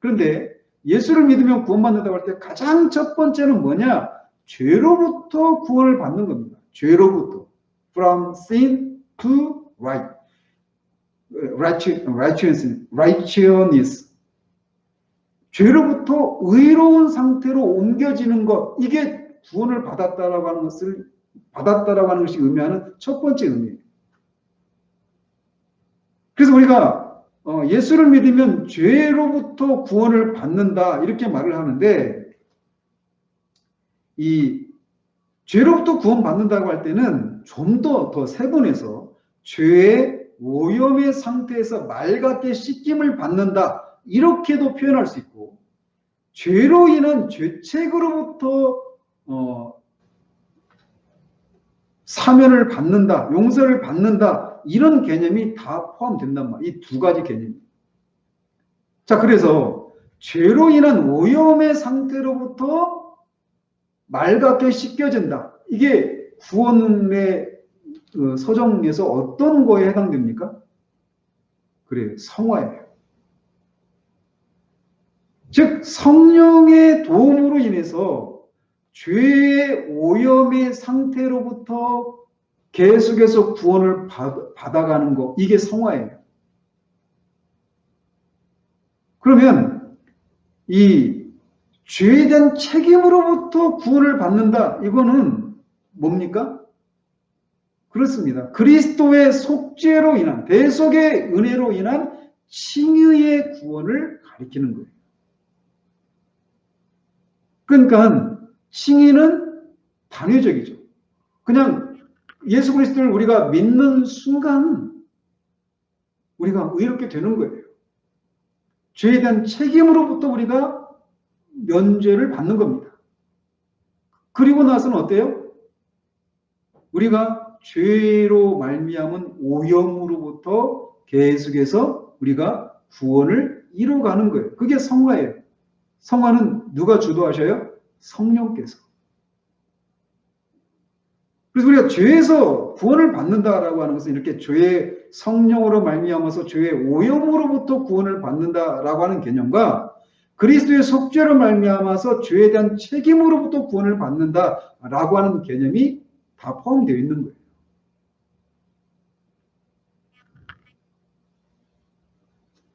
그런데 예수를 믿으면 구원받는다고 할 때 가장 첫 번째는 뭐냐? 죄로부터 구원을 받는 겁니다. 죄로부터. From sin to right. righteousness. 죄로부터 의로운 상태로 옮겨지는 것. 이게 구원을 받았다라고 하는 것이 의미하는 첫 번째 의미예요. 그래서 우리가 예수를 믿으면 죄로부터 구원을 받는다 이렇게 말을 하는데, 이 죄로부터 구원받는다고 할 때는 좀 더 세분해서 죄의 오염의 상태에서 맑게 씻김을 받는다 이렇게도 표현할 수 있고, 죄로 인한 죄책으로부터 사면을 받는다, 용서를 받는다, 이런 개념이 다 포함된단 말이에요. 이 두 가지 개념. 자, 그래서 죄로 인한 오염의 상태로부터 맑게 씻겨진다. 이게 구원의 서정에서 어떤 거에 해당됩니까? 그래요. 성화예요. 즉 성령의 도움으로 인해서 죄의 오염의 상태로부터 계속해서 구원을 받아가는 것, 이게 성화예요. 그러면 이 죄에 대한 책임으로부터 구원을 받는다, 이거는 뭡니까? 그렇습니다. 그리스도의 속죄로 인한, 대속의 은혜로 인한 칭의의 구원을 가리키는 거예요. 그러니까 칭의는 단회적이죠. 그냥 예수 그리스도를 우리가 믿는 순간 우리가 의롭게 되는 거예요. 죄에 대한 책임으로부터 우리가 면죄를 받는 겁니다. 그리고 나서는 어때요? 우리가 죄로 말미암은 오염으로부터 계속해서 우리가 구원을 이루어가는 거예요. 그게 성화예요. 성화는 누가 주도하셔요? 성령께서. 그래서 우리가 죄에서 구원을 받는다라고 하는 것은 이렇게 죄의 성령으로 말미암아서 죄의 오염으로부터 구원을 받는다라고 하는 개념과 그리스도의 속죄로 말미암아서 죄에 대한 책임으로부터 구원을 받는다라고 하는 개념이 다 포함되어 있는 거예요.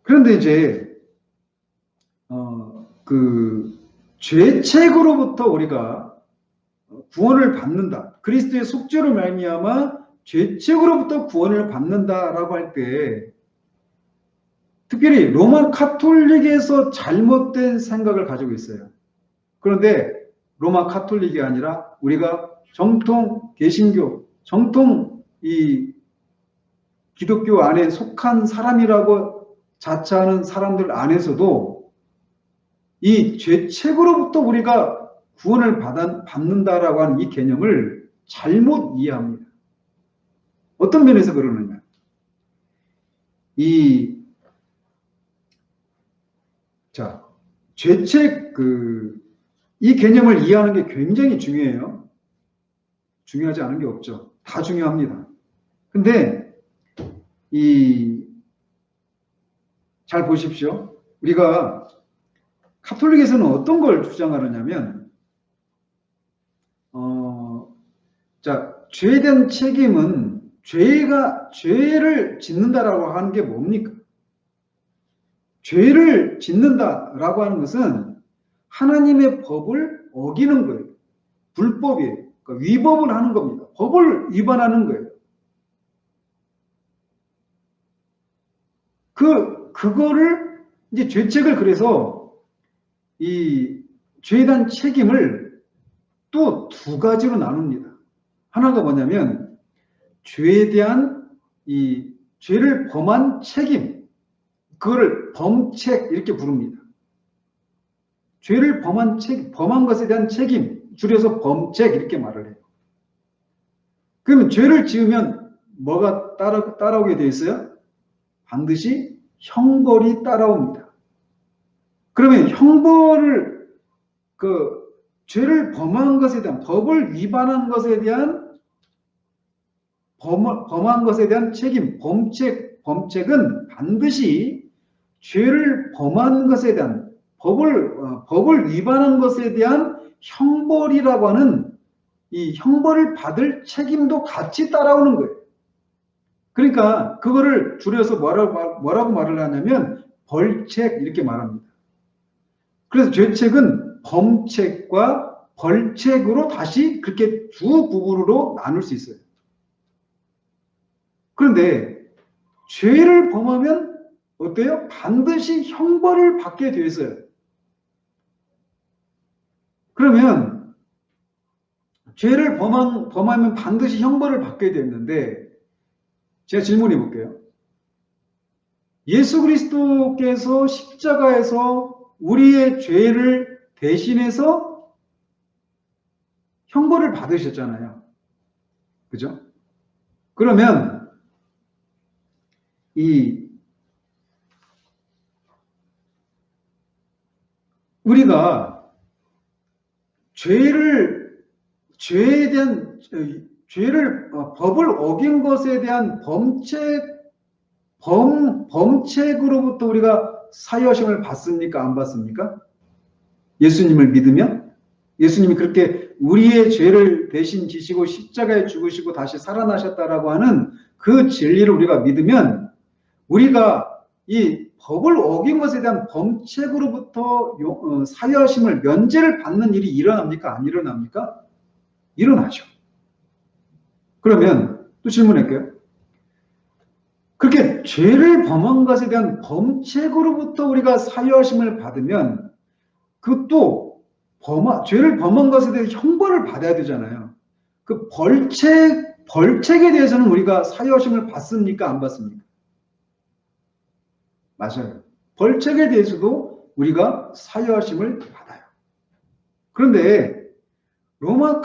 그런데 이제 죄책으로부터 우리가 구원을 받는다. 그리스도의 속죄로 말미암아 죄책으로부터 구원을 받는다라고 할 때 특별히 로마 카톨릭에서 잘못된 생각을 가지고 있어요. 그런데 로마 카톨릭이 아니라 우리가 정통 개신교, 정통 이 기독교 안에 속한 사람이라고 자처하는 사람들 안에서도 이 죄책으로부터 우리가 구원을 받는다라고 하는 이 개념을 잘못 이해합니다. 어떤 면에서 그러느냐? 죄책, 이 개념을 이해하는 게 굉장히 중요해요. 중요하지 않은 게 없죠. 다 중요합니다. 근데, 잘 보십시오. 우리가 카톨릭에서는 어떤 걸 주장하느냐면, 죄에 대한 책임은 죄를 짓는다라고 하는 게 뭡니까? 죄를 짓는다라고 하는 것은 하나님의 법을 어기는 거예요. 불법이에요. 그러니까 위법을 하는 겁니다. 법을 위반하는 거예요. 그거를 이제 죄책을, 그래서 이 죄에 대한 책임을 또 두 가지로 나눕니다. 하나가 뭐냐면 죄에 대한 이 죄를 범한 책임, 그거를 범책 이렇게 부릅니다. 죄를 범한 것에 대한 책임, 줄여서 범책 이렇게 말을 해요. 그러면 죄를 지으면 뭐가 따라오게 되어 있어요? 반드시 형벌이 따라옵니다. 그러면 형벌을 죄를 범한 것에 대한 법을 위반한 것에 대한 범한 것에 대한 책임, 범책은 반드시 죄를 범한 것에 대한 법을 위반한 것에 대한 형벌이라고 하는 이 형벌을 받을 책임도 같이 따라오는 거예요. 그러니까 그거를 줄여서 뭐라고 말을 하냐면 벌책 이렇게 말합니다. 그래서 죄책은 범책과 벌책으로 다시 그렇게 두 부분으로 나눌 수 있어요. 그런데 죄를 범하면 어때요? 반드시 형벌을 받게 되어 있어요. 그러면 죄를 범하면 반드시 형벌을 받게 되는데 제가 질문해 볼게요. 예수 그리스도께서 십자가에서 우리의 죄를 대신해서 형벌을 받으셨잖아요. 그죠? 그러면 우리가 법을 어긴 것에 대한 범책으로부터 우리가 사유하심을 받습니까? 안 받습니까? 예수님을 믿으면? 예수님이 그렇게 우리의 죄를 대신 지시고 십자가에 죽으시고 다시 살아나셨다라고 하는 그 진리를 우리가 믿으면 우리가 이 법을 어긴 것에 대한 범책으로부터 사유하심을 면제를 받는 일이 일어납니까? 안 일어납니까? 일어나죠. 그러면 또 질문할게요. 그렇게 죄를 범한 것에 대한 범책으로부터 우리가 사유하심을 받으면 그것도 죄를 범한 것에 대해 형벌을 받아야 되잖아요. 그 벌책에 대해서는 우리가 사유하심을 받습니까? 안 받습니까? 맞아요. 벌책에 대해서도 우리가 사유하심을 받아요. 그런데 로마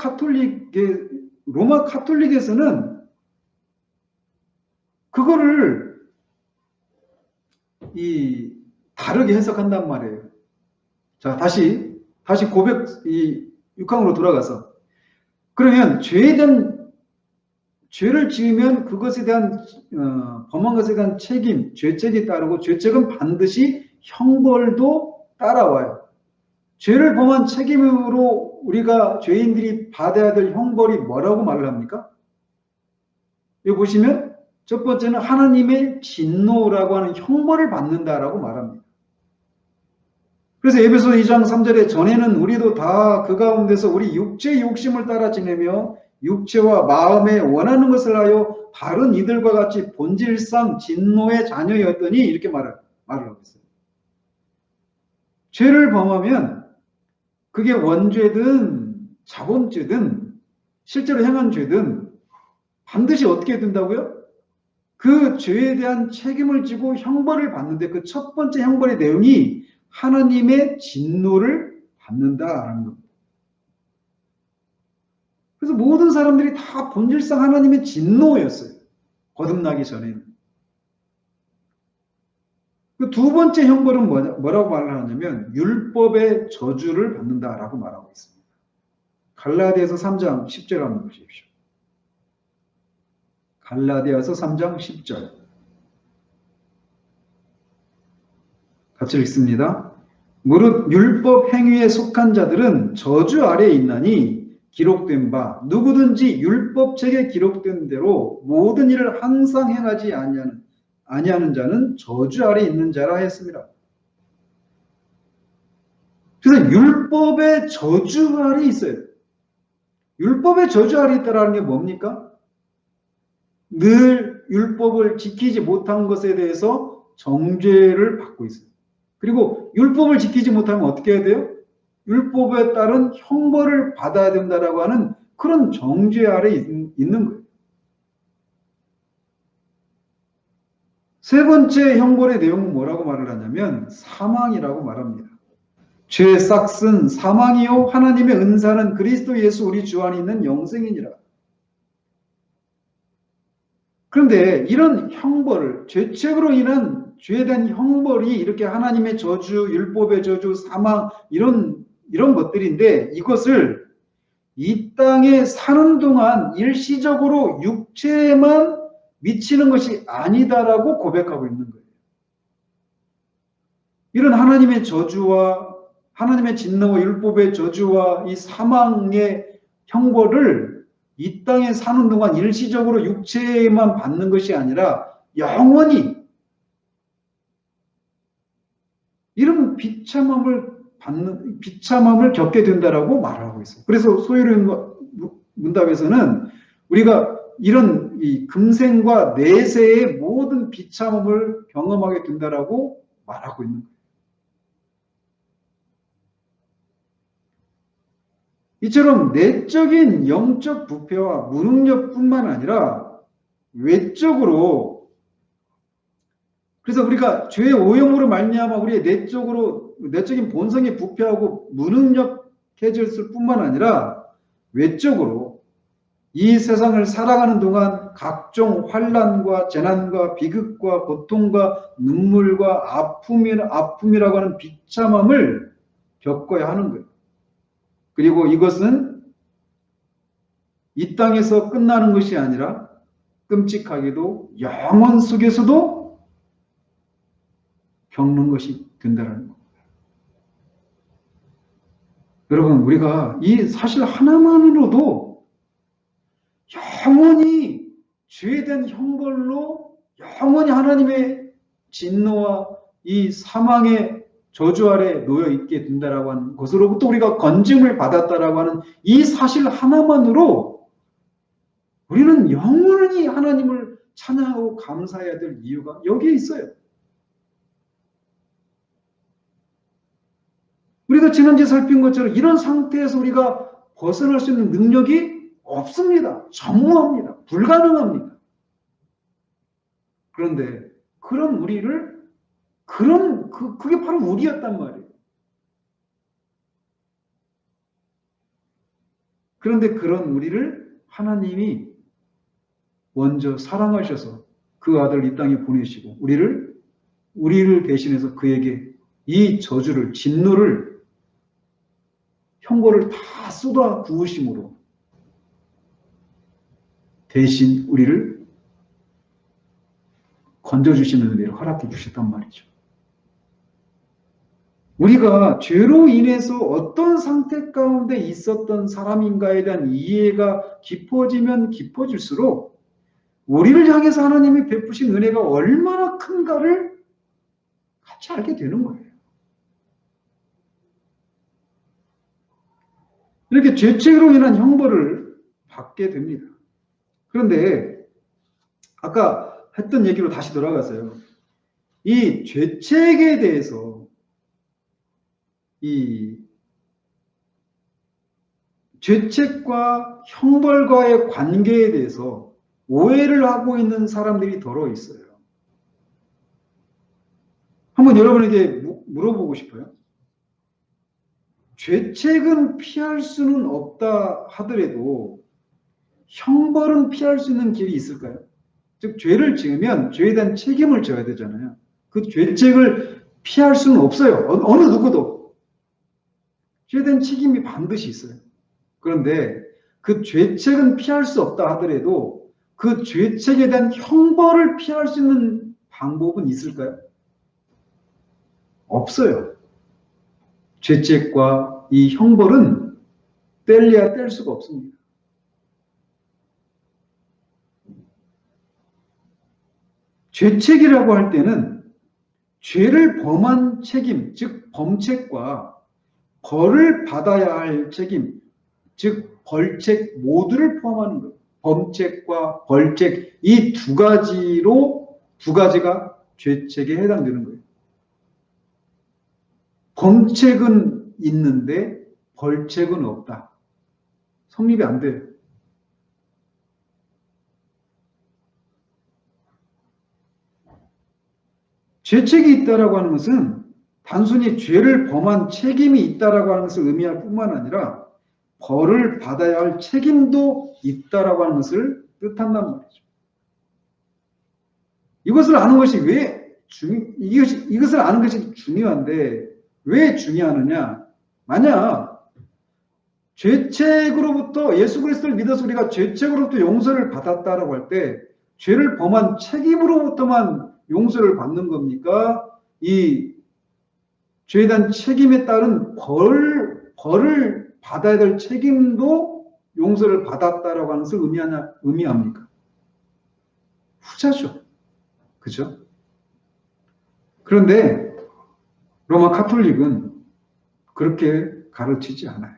카톨릭에서는 그거를 다르게 해석한단 말이에요. 자, 다시 6항으로 돌아가서 그러면 죄를 지으면 그것에 대한 범한 것에 대한 책임, 죄책이 따르고 죄책은 반드시 형벌도 따라와요. 죄를 범한 책임으로 우리가 죄인들이 받아야 될 형벌이 뭐라고 말을 합니까? 여기 보시면 첫 번째는 하나님의 진노라고 하는 형벌을 받는다라고 말합니다. 그래서 에베소 2장 3절에 전에는 우리도 다 그 가운데서 우리 육체의 욕심을 따라 지내며 육체와 마음에 원하는 것을 하여 다른 이들과 같이 본질상 진노의 자녀였더니 이렇게 말을 하고 있어요. 죄를 범하면 그게 원죄든 자본죄든 실제로 행한 죄든 반드시 어떻게 된다고요? 그 죄에 대한 책임을 지고 형벌을 받는데 그 첫 번째 형벌의 내용이 하나님의 진노를 받는다라는 겁니다. 그래서 모든 사람들이 다 본질상 하나님의 진노였어요. 거듭나기 전에는. 그 두 번째 형벌은 뭐라고 말을 하냐면 율법의 저주를 받는다라고 말하고 있습니다. 갈라디아서 3장 10절 한번 보십시오. 갈라디아서 3장 10절. 같이 읽습니다. 무릇 율법 행위에 속한 자들은 저주 아래에 있나니 기록된 바 누구든지 율법책에 기록된 대로 모든 일을 항상 행하지 아니하는 자는 저주 아래에 있는 자라 했습니다. 그래서 율법의 저주 아래에 있어요. 율법의 저주 아래에 있다라는 게 뭡니까? 늘 율법을 지키지 못한 것에 대해서 정죄를 받고 있어요. 그리고 율법을 지키지 못하면 어떻게 해야 돼요? 율법에 따른 형벌을 받아야 된다라고 하는 그런 정죄 아래 있는 거예요. 세 번째 형벌의 내용은 뭐라고 말을 하냐면 사망이라고 말합니다. 죄의 싹은 사망이요 하나님의 은사는 그리스도 예수 우리 주 안에 있는 영생이니라. 그런데 이런 형벌을 죄책으로 인한 죄에 대한 형벌이 이렇게 하나님의 저주, 율법의 저주, 사망 이런 것들인데 이것을 이 땅에 사는 동안 일시적으로 육체에만 미치는 것이 아니다라고 고백하고 있는 거예요. 이런 하나님의 저주와 하나님의 진노와 율법의 저주와 이 사망의 형벌을 이 땅에 사는 동안 일시적으로 육체에만 받는 것이 아니라 영원히 이런 비참함을 겪게 된다라고 말하고 있어요. 그래서 소요리 문답에서는 우리가 이런 이 금생과 내세의 모든 비참함을 경험하게 된다라고 말하고 있는 거예요. 이처럼 내적인 영적 부패와 무능력뿐만 아니라 외적으로, 그래서 우리가 죄의 오염으로 말미암아 우리의 내적인 본성이 부패하고 무능력해졌을 뿐만 아니라 외적으로 이 세상을 살아가는 동안 각종 환난과 재난과 비극과 고통과 눈물과 아픔이라고 하는 비참함을 겪어야 하는 거예요. 그리고 이것은 이 땅에서 끝나는 것이 아니라 끔찍하게도 영원 속에서도 겪는 것이 된다는 겁니다. 여러분, 우리가 이 사실 하나만으로도 영원히 죄에 대한 형벌로 영원히 하나님의 진노와 이 사망의 저주 아래 놓여 있게 된다라고 하는 것으로부터 우리가 건짐을 받았다라고 하는 이 사실 하나만으로 우리는 영원히 하나님을 찬양하고 감사해야 될 이유가 여기에 있어요. 우리가 지난주에 살핀 것처럼 이런 상태에서 우리가 벗어날 수 있는 능력이 없습니다. 전무합니다. 불가능합니다. 그런데 그런 우리를 그게 바로 우리였단 말이에요. 그런데 그런 우리를 하나님이 먼저 사랑하셔서 그 아들 이 땅에 보내시고 우리를 대신해서 그에게 이 저주를, 진노를, 형벌을 다 쏟아 부으심으로 대신 우리를 건져주시는 은혜를 허락해 주셨단 말이죠. 우리가 죄로 인해서 어떤 상태 가운데 있었던 사람인가에 대한 이해가 깊어지면 깊어질수록 우리를 향해서 하나님이 베푸신 은혜가 얼마나 큰가를 같이 알게 되는 거예요. 이렇게 죄책으로 인한 형벌을 받게 됩니다. 그런데 아까 했던 얘기로 다시 돌아가서요. 이 죄책에 대해서 이 죄책과 형벌과의 관계에 대해서 오해를 하고 있는 사람들이 더러 있어요. 한번 여러분에게 물어보고 싶어요. 죄책은 피할 수는 없다 하더라도 형벌은 피할 수 있는 길이 있을까요? 즉 죄를 지으면 죄에 대한 책임을 져야 되잖아요. 그 죄책을 피할 수는 없어요. 어느 누구도. 죄에 대한 책임이 반드시 있어요. 그런데 그 죄책은 피할 수 없다 하더라도 그 죄책에 대한 형벌을 피할 수 있는 방법은 있을까요? 없어요. 죄책과 이 형벌은 뗄래야 뗄 수가 없습니다. 죄책이라고 할 때는 죄를 범한 책임, 즉 범책과 벌을 받아야 할 책임, 즉 벌책 모두를 포함하는 거예요. 범책과 벌책 이 두 가지가 죄책에 해당되는 거예요. 범책은 있는데 벌책은 없다. 성립이 안 돼요. 죄책이 있다라고 하는 것은 단순히 죄를 범한 책임이 있다라고 하는 것을 의미할 뿐만 아니라 벌을 받아야 할 책임도 있다라고 하는 것을 뜻한단 말이죠. 이것을 아는 것이 왜 이것을 아는 것이 중요한데 왜 중요하느냐? 만약 죄책으로부터 예수 그리스도를 믿어서 우리가 죄책으로부터 용서를 받았다라고 할 때 죄를 범한 책임으로부터만 용서를 받는 겁니까? 이 죄에 대한 책임에 따른 벌을 받아야 될 책임도 용서를 받았다라고 하는 것을 의미합니까? 후자죠. 그죠? 그런데 로마 카톨릭은 그렇게 가르치지 않아요.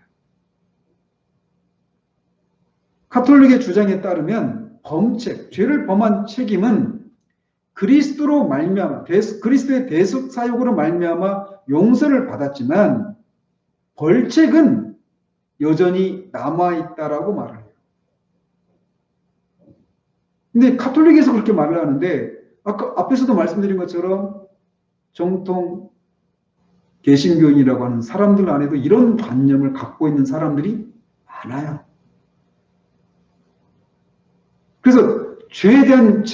카톨릭의 주장에 따르면 범책, 죄를 범한 책임은 그리스도로 말미암아, 그리스도의 대속 사역으로 말미암아 용서를 받았지만 벌책은 여전히 남아있다라고 말을 해요. 근데 카톨릭에서 그렇게 말을 하는데 아까 앞에서도 말씀드린 것처럼 정통 개신교인이라고 하는 사람들 안에도 이런 관념을 갖고 있는 사람들이 많아요. 그래서 죄에 대한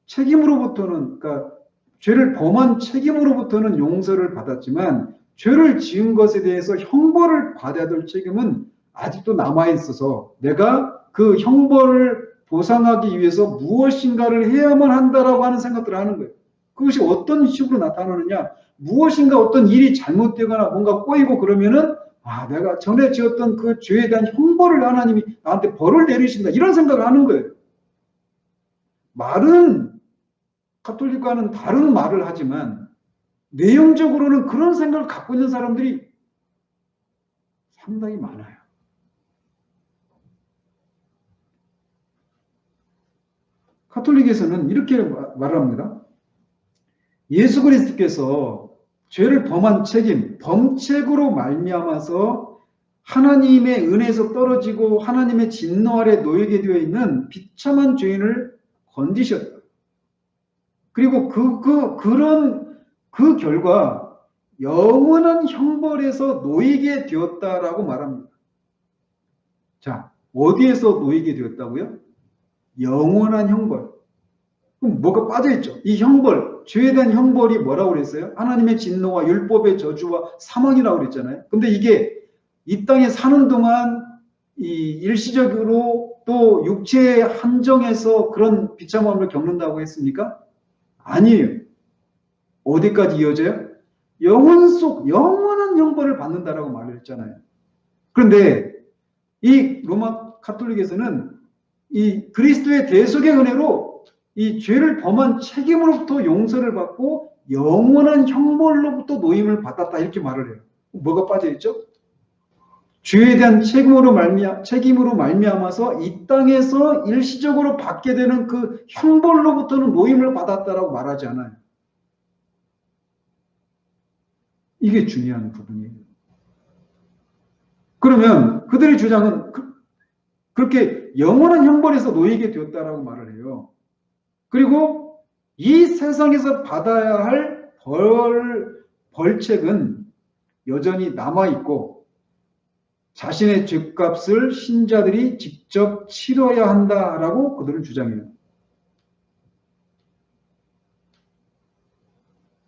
책임으로부터는, 그러니까 죄를 범한 책임으로부터는 용서를 받았지만 죄를 지은 것에 대해서 형벌을 받아야 될 책임은 아직도 남아있어서 내가 그 형벌을 보상하기 위해서 무엇인가를 해야만 한다라고 하는 생각들을 하는 거예요. 그것이 어떤 식으로 나타나느냐? 무엇인가 어떤 일이 잘못되거나 뭔가 꼬이고 그러면은 내가 전에 지었던 그 죄에 대한 형벌을 하나님이 나한테 벌을 내리신다. 이런 생각을 하는 거예요. 말은 카톨릭과는 다른 말을 하지만 내용적으로는 그런 생각을 갖고 있는 사람들이 상당히 많아요. 카톨릭에서는 이렇게 말합니다. 예수 그리스도께서 죄를 범한 책임, 범책으로 말미암아서 하나님의 은혜에서 떨어지고 하나님의 진노 아래 놓이게 되어 있는 비참한 죄인을 건지셨다. 그리고 그 결과 영원한 형벌에서 놓이게 되었다라고 말합니다. 자, 어디에서 놓이게 되었다고요? 영원한 형벌. 그럼 뭐가 빠져있죠? 이 형벌, 죄에 대한 형벌이 뭐라고 그랬어요? 하나님의 진노와 율법의 저주와 사망이라고 그랬잖아요. 근데 이게 이 땅에 사는 동안 이 일시적으로 또 육체의 한정에서 그런 비참함을 겪는다고 했습니까? 아니에요. 어디까지 이어져요? 영원한 형벌을 받는다라고 말을 했잖아요. 그런데 이 로마 카톨릭에서는 이 그리스도의 대속의 은혜로 이 죄를 범한 책임으로부터 용서를 받고 영원한 형벌로부터 노임을 받았다 이렇게 말을 해요. 뭐가 빠져있죠? 죄에 대한 책임으로 말미암아서 이 땅에서 일시적으로 받게 되는 그 형벌로부터는 노임을 받았다라고 말하지 않아요. 이게 중요한 부분이에요. 그러면 그들의 주장은 그렇게 영원한 형벌에서 놓이게 되었다라고 말을 해요. 그리고 이 세상에서 받아야 할 벌책은 여전히 남아있고 자신의 죄값을 신자들이 직접 치러야 한다라고 그들은 주장해요.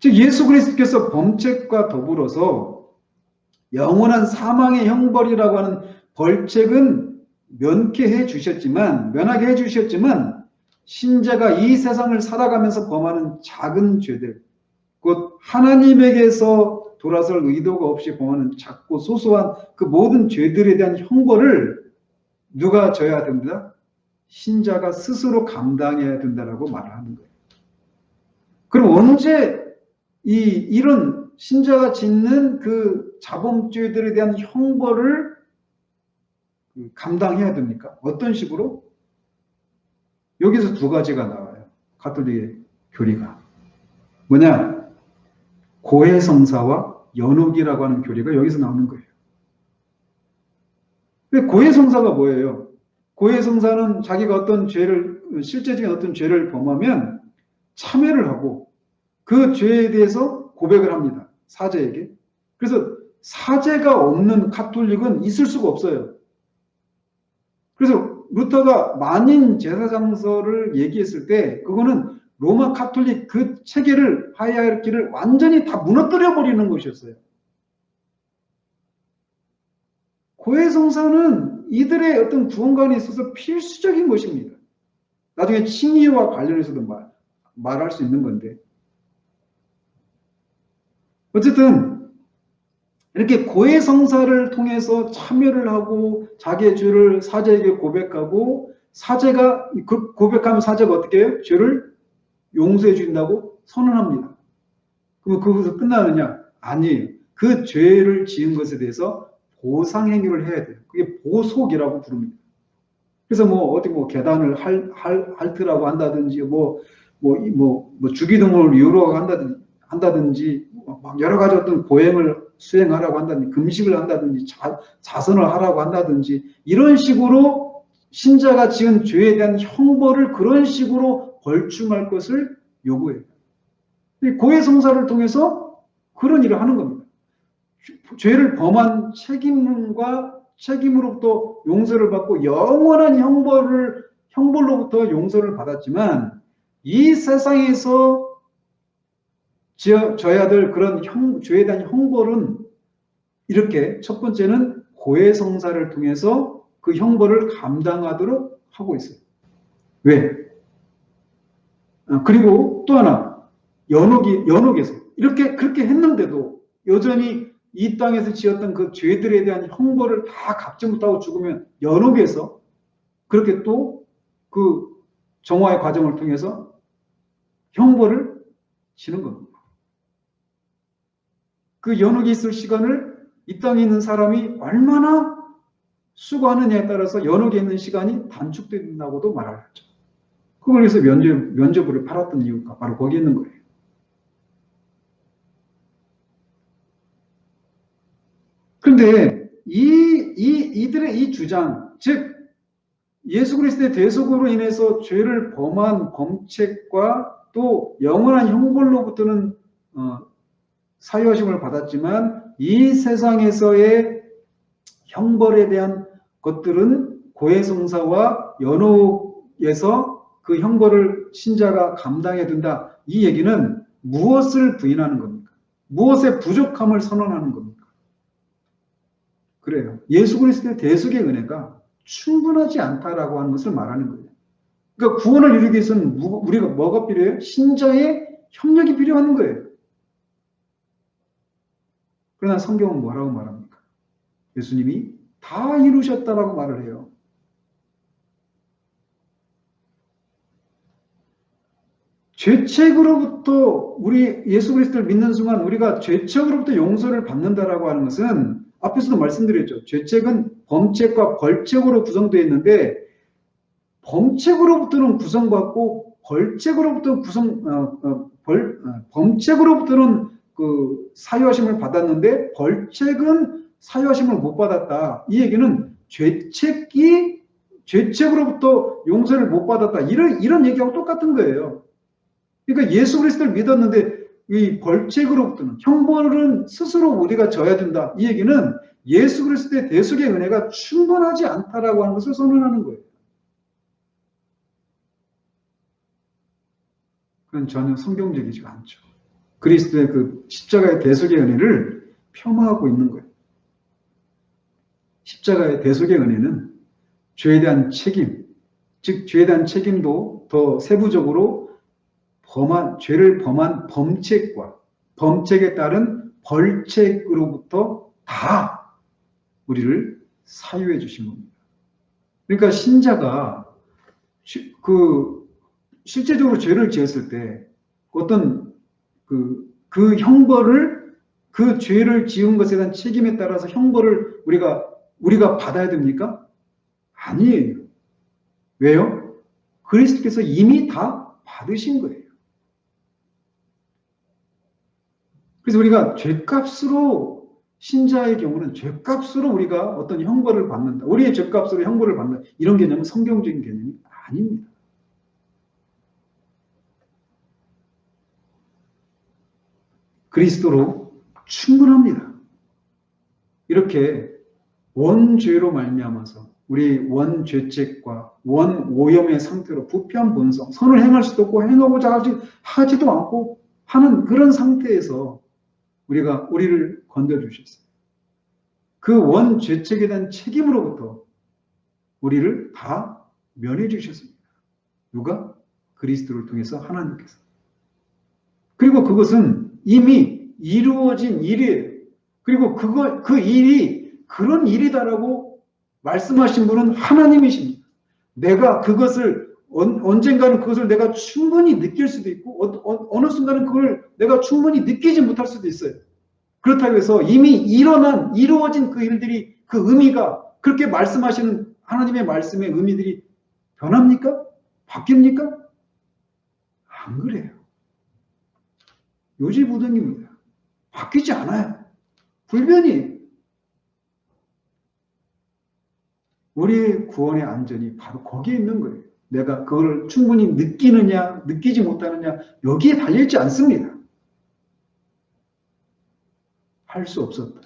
즉 예수 그리스도께서 범책과 더불어서 영원한 사망의 형벌이라고 하는 벌책은 면하게 해주셨지만 신자가 이 세상을 살아가면서 범하는 작은 죄들, 곧 하나님에게서 돌아설 의도가 없이 범하는 작고 소소한 그 모든 죄들에 대한 형벌을 누가 져야 됩니다? 신자가 스스로 감당해야 된다라고 말을 하는 거예요. 그럼 언제 이런 신자가 짓는 그 자범죄들에 대한 형벌을 감당해야 됩니까? 어떤 식으로? 여기서 두 가지가 나와요. 가톨릭의 교리가. 뭐냐? 고해성사와 연옥이라고 하는 교리가 여기서 나오는 거예요. 고해성사가 뭐예요? 고해성사는 자기가 어떤 실제적인 어떤 죄를 범하면 참회를 하고 그 죄에 대해서 고백을 합니다. 사제에게. 그래서 사제가 없는 가톨릭은 있을 수가 없어요. 그래서 루터가 만인 제사장서를 얘기했을 때 그거는 로마 카톨릭 그 체계를, 하이라키를 완전히 다 무너뜨려 버리는 것이었어요. 고해성사는 이들의 어떤 구원관에 있어서 필수적인 것입니다. 나중에 칭의와 관련해서도 말할 수 있는 건데. 어쨌든 이렇게 고해성사를 통해서 참여를 하고 자기의 죄를 사제에게 고백하고, 사제가 고백하면 사제가 어떻게 해요? 죄를 용서해 준다고 선언합니다. 그럼 그것서 끝나느냐? 아니에요. 그 죄를 지은 것에 대해서 보상 행위를 해야 돼요. 그게 보속이라고 부릅니다. 그래서 어디 계단을 할트라고 한다든지, 주기도문을 이유로 한다든지, 막 여러 가지 어떤 고행을 수행하라고 한다든지, 금식을 한다든지, 자선을 하라고 한다든지, 이런 식으로 신자가 지은 죄에 대한 형벌을 그런 식으로 벌충할 것을 요구해요. 고해성사를 통해서 그런 일을 하는 겁니다. 죄를 범한 책임으로부터 용서를 받고 영원한 형벌로부터 용서를 받았지만, 이 세상에서 져야 될 그런 죄에 대한 형벌은 이렇게, 첫 번째는 고해성사를 통해서 그 형벌을 감당하도록 하고 있어요. 왜? 그리고 또 하나, 연옥에서 그렇게 했는데도 여전히 이 땅에서 지었던 그 죄들에 대한 형벌을 다 갚지 못하고 죽으면 연옥에서 그렇게 또 그 정화의 과정을 통해서 형벌을 지는 겁니다. 그 연옥에 있을 시간을 이 땅에 있는 사람이 얼마나 수고하느냐에 따라서 연옥에 있는 시간이 단축된다고도 말하죠. 그걸 위해서 면죄부를 팔았던 이유가 바로 거기 있는 거예요. 그런데 이들의 이 주장, 즉 예수 그리스도의 대속으로 인해서 죄를 범한 범책과 또 영원한 형벌로부터는 사유하심을 받았지만, 이 세상에서의 형벌에 대한 것들은 고해성사와 연옥에서 그 형벌을 신자가 감당해야 된다. 이 얘기는 무엇을 부인하는 겁니까? 무엇의 부족함을 선언하는 겁니까? 그래요. 예수 그리스도의 대속의 은혜가 충분하지 않다라고 하는 것을 말하는 거예요. 그러니까 구원을 이루기 위해서는 우리가 뭐가 필요해요? 신자의 협력이 필요한 거예요. 그러나 성경은 뭐라고 말합니까? 예수님이 다 이루셨다라고 말을 해요. 죄책으로부터, 우리 예수 그리스도를 믿는 순간 우리가 죄책으로부터 용서를 받는다라고 하는 것은, 앞에서도 말씀드렸죠. 죄책은 범책과 벌책으로 구성되어 있는데, 범책으로부터는 구성받고 범책으로부터는 그 사유하심을 받았는데 벌책은 사유하심을 못 받았다. 이 얘기는 죄책으로부터 용서를 못 받았다. 이런 얘기하고 똑같은 거예요. 그러니까 예수 그리스도를 믿었는데 이 벌책으로부터는, 형벌은 스스로 우리가 져야 된다. 이 얘기는 예수 그리스도의 대속의 은혜가 충분하지 않다라고 하는 것을 선언하는 거예요. 그건 전혀 성경적이지가 않죠. 그리스도의 그 십자가의 대속의 은혜를 폄하하고 있는 거예요. 십자가의 대속의 은혜는 죄에 대한 책임, 즉 죄에 대한 책임도 더 세부적으로 죄를 범한 범책과 범책에 따른 벌책으로부터 다 우리를 사유해 주신 겁니다. 그러니까 신자가 실제적으로 죄를 지었을 때 어떤 그 형벌을, 그 죄를 지은 것에 대한 책임에 따라서 형벌을 우리가 받아야 됩니까? 아니에요. 왜요? 그리스도께서 이미 다 받으신 거예요. 그래서 우리가 죄값으로, 신자의 경우는 죄값으로 우리가 어떤 형벌을 받는다, 우리의 죄값으로 형벌을 받는다, 이런 개념은 성경적인 개념이 아닙니다. 그리스도로 충분합니다. 이렇게 원죄로 말미암아서 우리 원죄책과 원오염의 상태로 부패한 본성, 선을 행할 수도 없고 행하고자 하지도 않고 하는 그런 상태에서 우리를 건져주셨어요. 그 원죄책에 대한 책임으로부터 우리를 다 면해 주셨습니다. 누가? 그리스도를 통해서 하나님께서. 그리고 그것은 이미 이루어진 일이에요. 그리고 그 일이 그런 일이다라고 말씀하신 분은 하나님이십니다. 내가 그것을 언젠가는 그것을 내가 충분히 느낄 수도 있고 어느 순간은 그걸 내가 충분히 느끼지 못할 수도 있어요. 그렇다고 해서 이미 이루어진 그 일들이 그 의미가 그렇게 말씀하시는 하나님의 말씀의 의미들이 변합니까? 바뀝니까? 안 그래요. 요지부동입니다. 바뀌지 않아요. 불변이. 우리의 구원의 안전이 바로 거기에 있는 거예요. 내가 그걸 충분히 느끼느냐, 느끼지 못하느냐, 여기에 달려있지 않습니다. 할 수 없었다.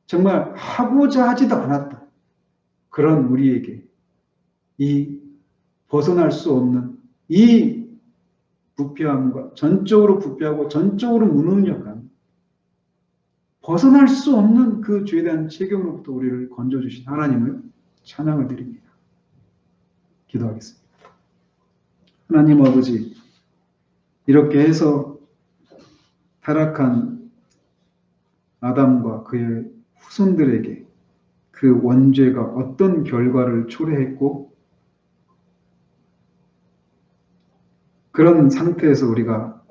정말 하고자 하지도 않았다. 그런 우리에게 이 벗어날 수 없는 이 부패함과 전적으로 부패하고 전적으로 무능력한 벗어날 수 없는 그 죄에 대한 책임으로부터 우리를 건져주신 하나님을 찬양을 드립니다. 기도하겠습니다. 하나님 아버지, 이렇게 해서 타락한 아담과 그의 후손들에게 그 원죄가 어떤 결과를 초래했고 그런 상태에서 우리가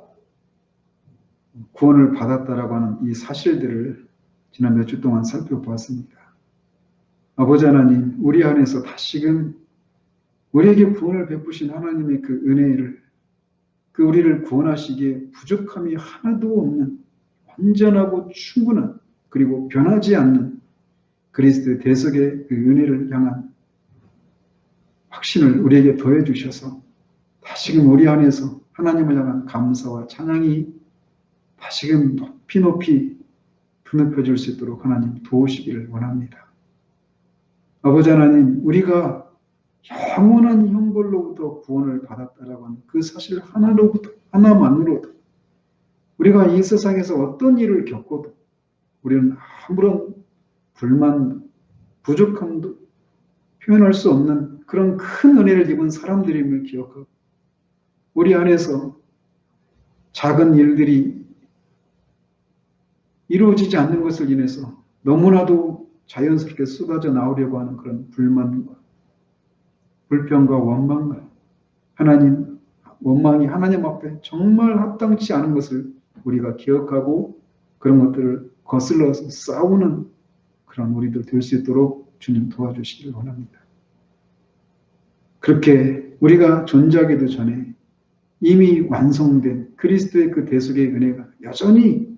구원을 받았다라고 하는 이 사실들을 지난 몇 주 동안 살펴보았습니다. 아버지 하나님, 우리 안에서 다시금 우리에게 구원을 베푸신 하나님의 그 은혜를 그 우리를 구원하시기에 부족함이 하나도 없는 완전하고 충분한 그리고 변하지 않는 그리스도의 대속의 그 은혜를 향한 확신을 우리에게 더해주셔서 다시금 우리 안에서 하나님을 향한 감사와 찬양이 다시금 높이 드높여질 수 있도록 하나님 도우시기를 원합니다. 아버지 하나님, 우리가 영원한 형벌로부터 구원을 받았다라고 하는 그 사실 하나만으로도 우리가 이 세상에서 어떤 일을 겪어도 우리는 아무런 불만, 부족함도 표현할 수 없는 그런 큰 은혜를 입은 사람들임을 기억하고 우리 안에서 작은 일들이 이루어지지 않는 것을 인해서 너무나도 자연스럽게 쏟아져 나오려고 하는 그런 불만과 불평과 원망이 하나님 앞에 정말 합당치 않은 것을 우리가 기억하고 그런 것들을 거슬러서 싸우는 그런 우리들 될 수 있도록 주님 도와주시길 원합니다. 그렇게 우리가 존재하기도 전에 이미 완성된 그리스도의 그 대속의 은혜가 여전히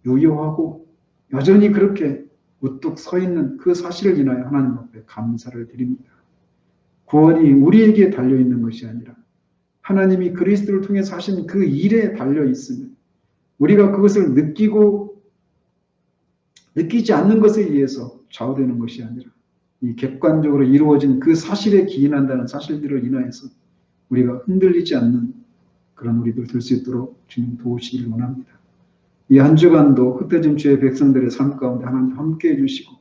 유효하고 여전히 그렇게 우뚝 서 있는 그 사실을 인하여 하나님 앞에 감사를 드립니다. 구원이 우리에게 달려있는 것이 아니라 하나님이 그리스도를 통해서 하신 그 일에 달려있으면 우리가 그것을 느끼지 않는 것에 의해서 좌우되는 것이 아니라 이 객관적으로 이루어진 그 사실에 기인한다는 사실들을 인하여서 우리가 흔들리지 않는 그런 우리들 될 수 있도록 주님 도우시기를 원합니다. 이 한 주간도 흩어진 주의 백성들의 삶 가운데 하나님 함께해 주시고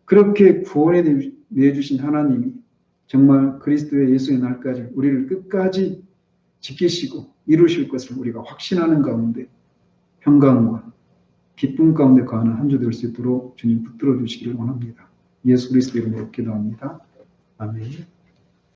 그렇게 구원해 내주신 하나님이 정말 그리스도의 예수의 날까지 우리를 끝까지 지키시고 이루실 것을 우리가 확신하는 가운데 평강과 기쁨 가운데 거하는 한 주 될 수 있도록 주님 붙들어 주시기를 원합니다. 예수 그리스도 이름으로 기도합니다. 아멘.